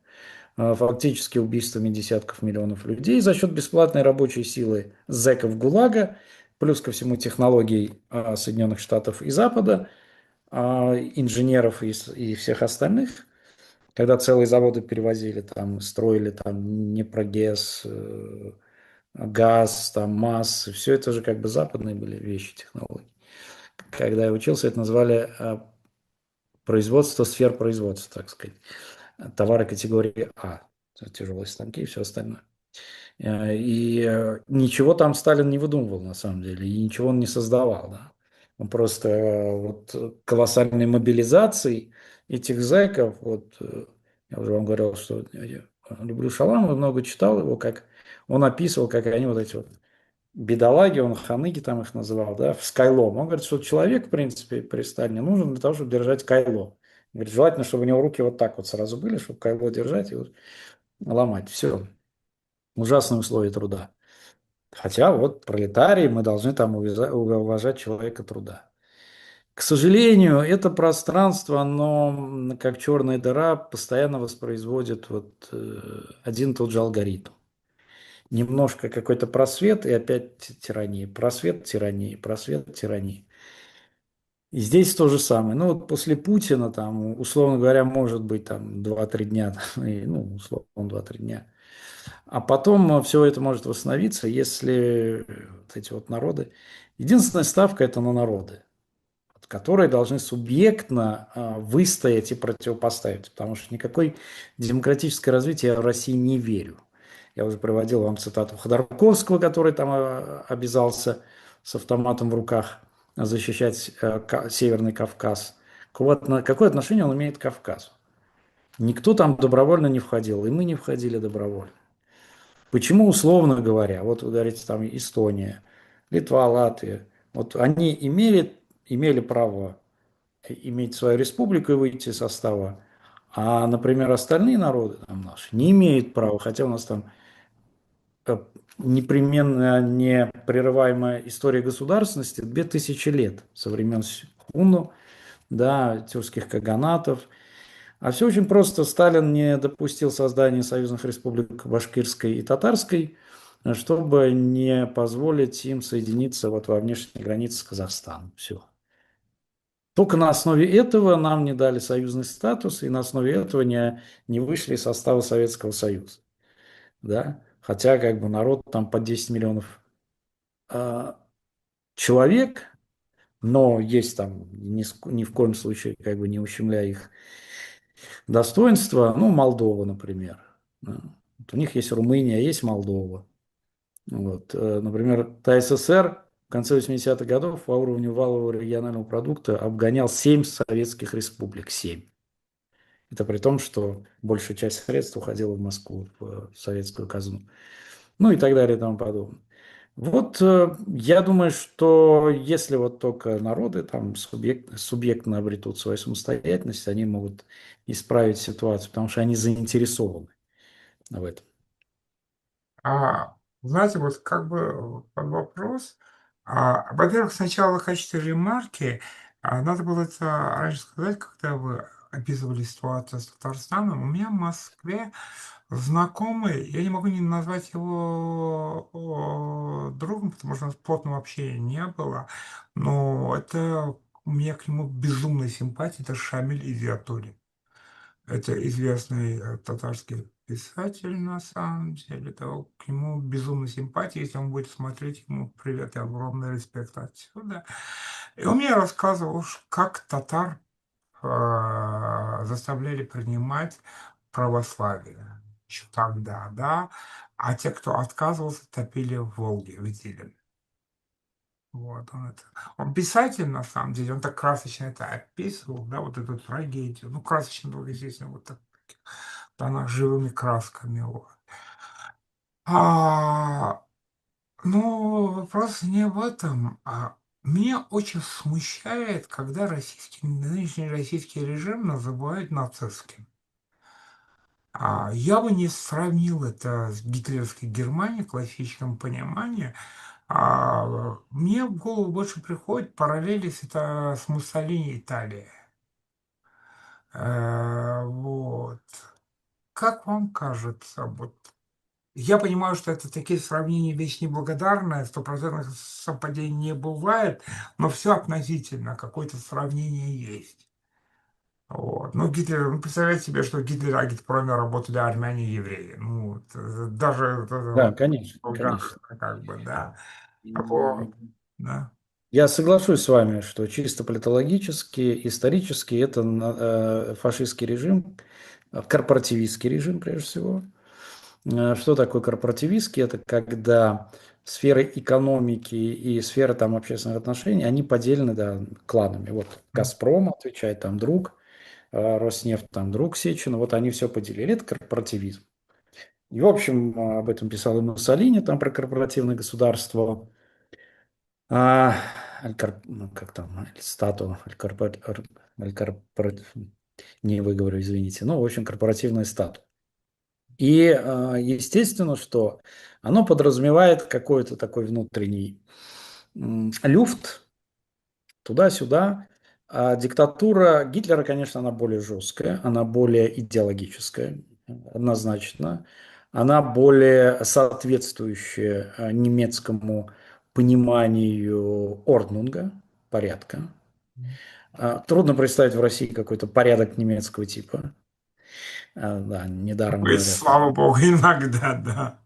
фактически убийствами десятков миллионов людей за счет бесплатной рабочей силы зэков ГУЛАГа, плюс ко всему технологий Соединенных Штатов и Запада, инженеров и всех остальных, когда целые заводы перевозили, там, строили там Днепрогэс, газ, там, МАЗ, все это же как бы западные были вещи, технологии. Когда я учился, это назвали производство сфер производства, так сказать. Товары категории А. Тяжелые станки и все остальное. Ничего там Сталин не выдумывал, на самом деле, и ничего он не создавал, да. Он просто вот колоссальной мобилизацией этих зэков, вот, я уже вам говорил, что я люблю Шаламова, много читал его, как он описывал, как они вот эти вот бедолаги, он ханыги там их называл, да, с кайлом. Он говорит, что человек, в принципе, при Сталине нужен для того, чтобы держать кайло. Говорит, желательно, чтобы у него руки вот так вот сразу были, чтобы кайло держать и вот ломать. Все. Ужасные условия труда. Хотя вот пролетарии, мы должны там уважать человека труда. К сожалению, это пространство, оно, как черная дыра, постоянно воспроизводит вот один и тот же алгоритм. Немножко какой-то просвет и опять тирания. Просвет, тирания, просвет, тирания. И здесь то же самое. Ну вот после Путина, там, условно говоря, может быть там 2-3 дня, ну, условно 2-3 дня. А потом все это может восстановиться, если вот эти вот народы... Единственная ставка – это на народы, которые должны субъектно выстоять и противопоставить, потому что никакой демократическое развитие я в России не верю. Я уже приводил вам цитату Ходорковского, который там обязался с автоматом в руках защищать Северный Кавказ. Какое отношение он имеет к Кавказу? Никто там добровольно не входил, и мы не входили добровольно. Почему, условно говоря, вот вы говорите, там Эстония, Литва, Латвия, вот они имели право иметь свою республику и выйти из состава, а, например, остальные народы там наши не имеют права, хотя у нас там непременно непрерываемая история государственности 2000 лет со времен Хуну, да, тюркских каганатов. А все очень просто. Сталин не допустил создания союзных республик Башкирской и Татарской, чтобы не позволить им соединиться вот во внешней границе с Казахстаном. Все. Только на основе этого нам не дали союзный статус, и на основе этого не вышли из состава Советского Союза. Да? Хотя как бы народ там по 10 миллионов э, человек, но есть там ни в коем случае как бы не ущемляя их достоинства, ну, Молдова, например. Да. Вот у них есть Румыния, есть Молдова. Вот. Например, ТССР в конце 80-х годов по уровню валового регионального продукта обгонял 7 советских республик. 7. Это при том, что большая часть средств уходила в Москву, в советскую казну. Ну и так далее и тому подобное. Вот я думаю, что если вот только народы там субъектно обретут свою самостоятельность, они могут исправить ситуацию, потому что они заинтересованы в этом. А, знаете, вот как бы под вопрос. Во-первых, сначала в качестве ремарки надо было это раньше сказать, когда вы описывали ситуацию с Татарстаном. У меня в Москве знакомый, я не могу не назвать его другом, потому что у нас плотного общения не было, но это у меня к нему безумная симпатия, это Шамиль Изиатуллин. Это известный татарский писатель, на самом деле. Это к нему безумно симпатия. Если он будет смотреть, ему привет и огромный респект отсюда. И он мне рассказывал, как татар заставляли принимать православие еще тогда, да, а те, кто отказывался, топили в Волге, в Изиле. Вот, он писатель, на самом деле, он так красочно это описывал, да, вот эту трагедию. Ну, красочно было, естественно, вот так, она живыми красками. Вот. А, но вопрос не в этом. Меня очень смущает, когда нынешний российский режим называют нацистским. Я бы не сравнил это с гитлеровской Германией в классическом понимании. Мне в голову больше приходит параллели с Муссолини Италия. Вот. Как вам кажется, вот я понимаю, что это такие сравнения вещь неблагодарная, стопроцентных совпадений не бывает, но все относительно, какое-то сравнение есть. Вот. Ну, Гитлер, ну, представляете себе, что Гитлер и агитпроме работали армяне и евреи. Ну, вот, даже вот это Да, вот конечно, конечно. вульгарно, как бы, да. И Вот, да. я соглашусь с вами, что чисто политологически, исторически это фашистский режим, корпоративистский режим прежде всего. Что такое корпоративистский? Это когда сферы экономики и сферы там общественных отношений, они поделены, да, кланами. Вот «Газпром» отвечает там друг, «Роснефть» там друг Сечина, вот они все поделили. Это корпоративизм. И, в общем, об этом писал и Муссолини, там про корпоративное государство. А, ну, как там, стату, не выговорю, извините. Ну, в общем, корпоративная статус. И естественно, что оно подразумевает какой-то такой внутренний люфт туда-сюда. А диктатура Гитлера, конечно, она более жесткая, она более идеологическая, однозначно. Она более соответствующая немецкому пониманию орднунга, порядка. Трудно представить в России какой-то порядок немецкого типа. Да, недаром Ой, говорят слава богу, иногда, да.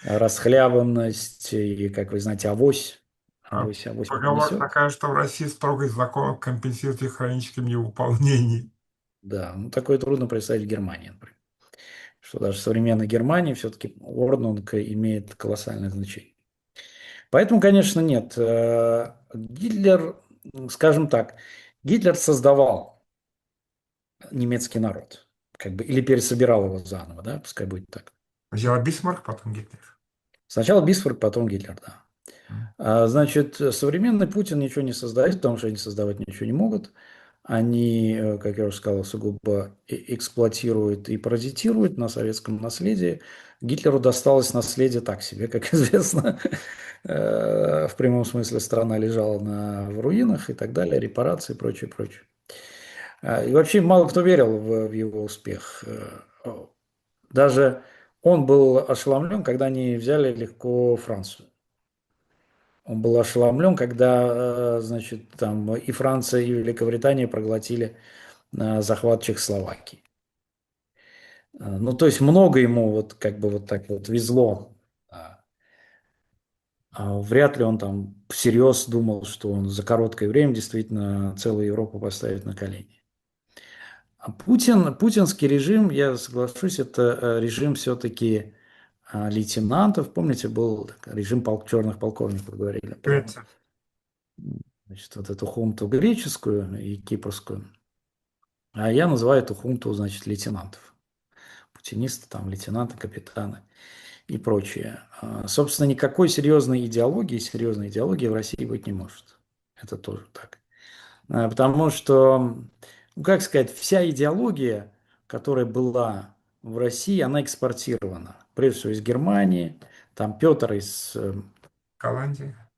расхлябанность и, как вы знаете, авось. А Авось поговорка пронесет. такая, что в России строгость законов компенсирует их хроническим невыполнением. Да, ну такое трудно представить в Германии, например. Что даже в современной Германии все-таки орднунг имеет колоссальное значение. Поэтому, конечно, нет. Гитлер, скажем так, Гитлер создавал немецкий народ, как бы, или пересобирал его заново, да, пускай будет так. Сначала Бисмарк, потом Гитлер. Сначала Бисмарк, потом Гитлер, да. М. Значит, современный Путин ничего не создает, потому что они создавать ничего не могут. Они, как я уже сказал, сугубо эксплуатируют и паразитируют на советском наследии. Гитлеру досталось наследие так себе, как известно. В прямом смысле страна лежала в руинах и так далее, репарации и прочее, прочее. И вообще мало кто верил в его успех. Даже он был ошеломлен, когда они взяли легко Францию. Он был ошеломлен, когда, значит, там и Франция, и Великобритания проглотили захват Чехословакии. Ну, то есть много ему вот как бы вот так вот везло. Вряд ли он там всерьез думал, что он за короткое время действительно целую Европу поставит на колени. А путинский режим, я соглашусь, это режим все-таки лейтенантов. Помните, был режим черных полковников, говорили про, Греция. значит, вот эту хунту греческую и кипрскую. А я называю эту хунту, значит, лейтенантов. Путинисты, там, лейтенанты, капитаны и прочее. Собственно, никакой серьезной идеологии в России быть не может. Это тоже так. Потому что, ну, как сказать, вся идеология, которая была в России, она экспортирована. Прежде всего из Германии, там Петр Голландия.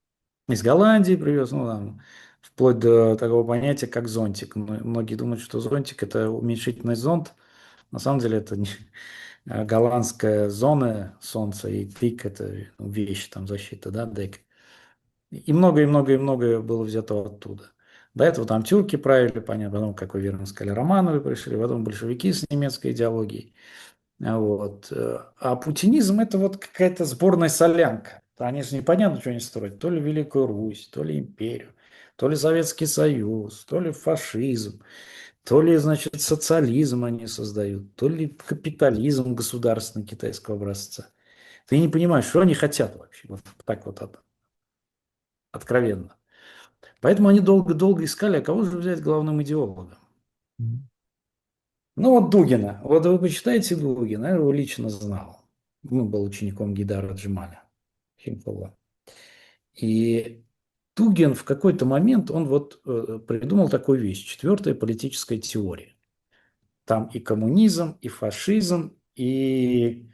из Голландии привез, ну, там, вплоть до такого понятия, как зонтик. Многие думают, что зонтик – это уменьшительный зонт. На самом деле это не, голландская зона солнца, и тик – это ну, вещь, там, защита, да, дек. И многое, многое, многое было взято оттуда. До этого там тюрки правили, понятно, потом, как вы верно сказали, Романовы пришли, потом большевики с немецкой идеологией. Вот. А путинизм – это вот какая-то сборная солянка. Они же непонятно, что они строят. То ли Великую Русь, то ли империю, то ли Советский Союз, то ли фашизм, то ли, значит, социализм они создают, то ли капитализм государственный китайского образца. Ты не понимаешь, что они хотят вообще. Вот так вот откровенно. Поэтому они долго-долго искали, а кого же взять главным идеологом. М. Ну вот Дугина. Вот вы почитаете Дугина, я его лично знал. Он был учеником Гейдара Джемаля Химфулла. И Дугин в какой-то момент, он вот придумал такую вещь, четвертая политическая теория. Там и коммунизм, и фашизм, и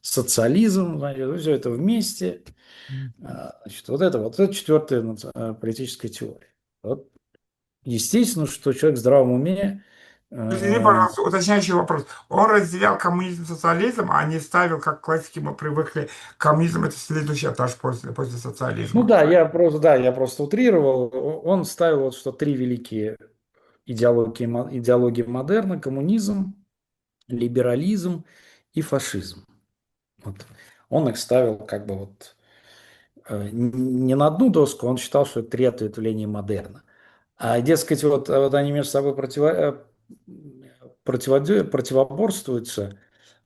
социализм, значит, все это вместе. М. Значит, вот это четвертая политическая теория. Вот естественно, что человек в здравом уме Извини, э, пожалуйста, уточняющий вопрос. Он разделял коммунизм и социализм, а не ставил, как классики мы привыкли, коммунизм это следующий этаж после ну социализма. да, я просто утрировал. Он ставил вот что три великие идеологии модерна: коммунизм, либерализм и фашизм. Вот. Он их ставил как бы вот не на одну доску, он считал, что это три ответвления модерна. А, дескать, вот они между собой противоборствуются,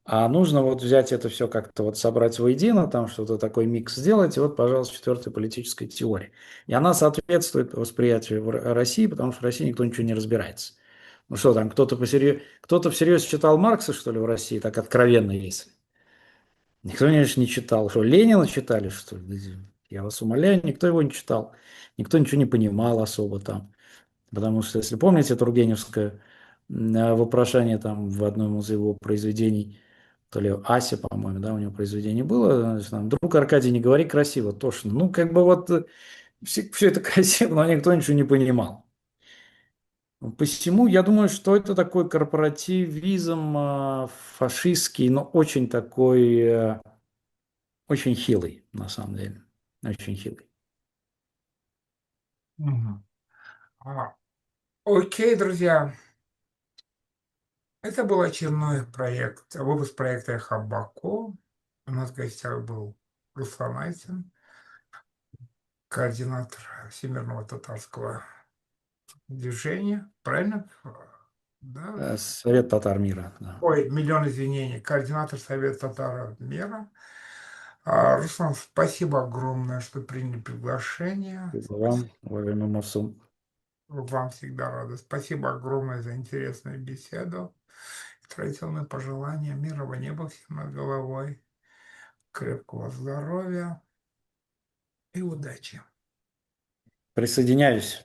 А нужно вот взять это все как-то вот собрать воедино, там что-то такой микс сделать, и вот, пожалуйста, четвертая политическая теория. И она соответствует восприятию России, потому что в России никто ничего не разбирается. Ну что там, кто-то всерьез читал Маркса, что ли, в России, так откровенно, если? Никто, конечно, не читал. Что, Ленина читали, что ли? Я вас умоляю, никто его не читал. Никто ничего не понимал особо там. Потому что, если помните, Тургеневское вопрошание там в одном из его произведений, то ли Ася, по-моему, да, у него произведение было, значит, там, друг Аркадий, не говори красиво, тошно. Ну, как бы вот все это красиво, но никто ничего не понимал. Посему я думаю, что это такой корпоративизм фашистский, но очень такой, очень хилый, на самом деле. Очень хилый. Мгм. А, Окей, друзья, это был очередной проект, выпуск проекта «Эхо Баку». У нас в гостях был Руслан Айсен, координатор Всемирного татарского движения. Правильно? Да. Совет татар мира, да. Ой, миллион извинений. Координатор Совета татар мира. Руслан, спасибо огромное, что приняли приглашение. Спасибо вам, уважаемый Мавсум. Вам всегда рада. Спасибо огромное за интересную беседу. Традиционные пожелания мира неба всем над головой, крепкого здоровья и удачи. Присоединяюсь.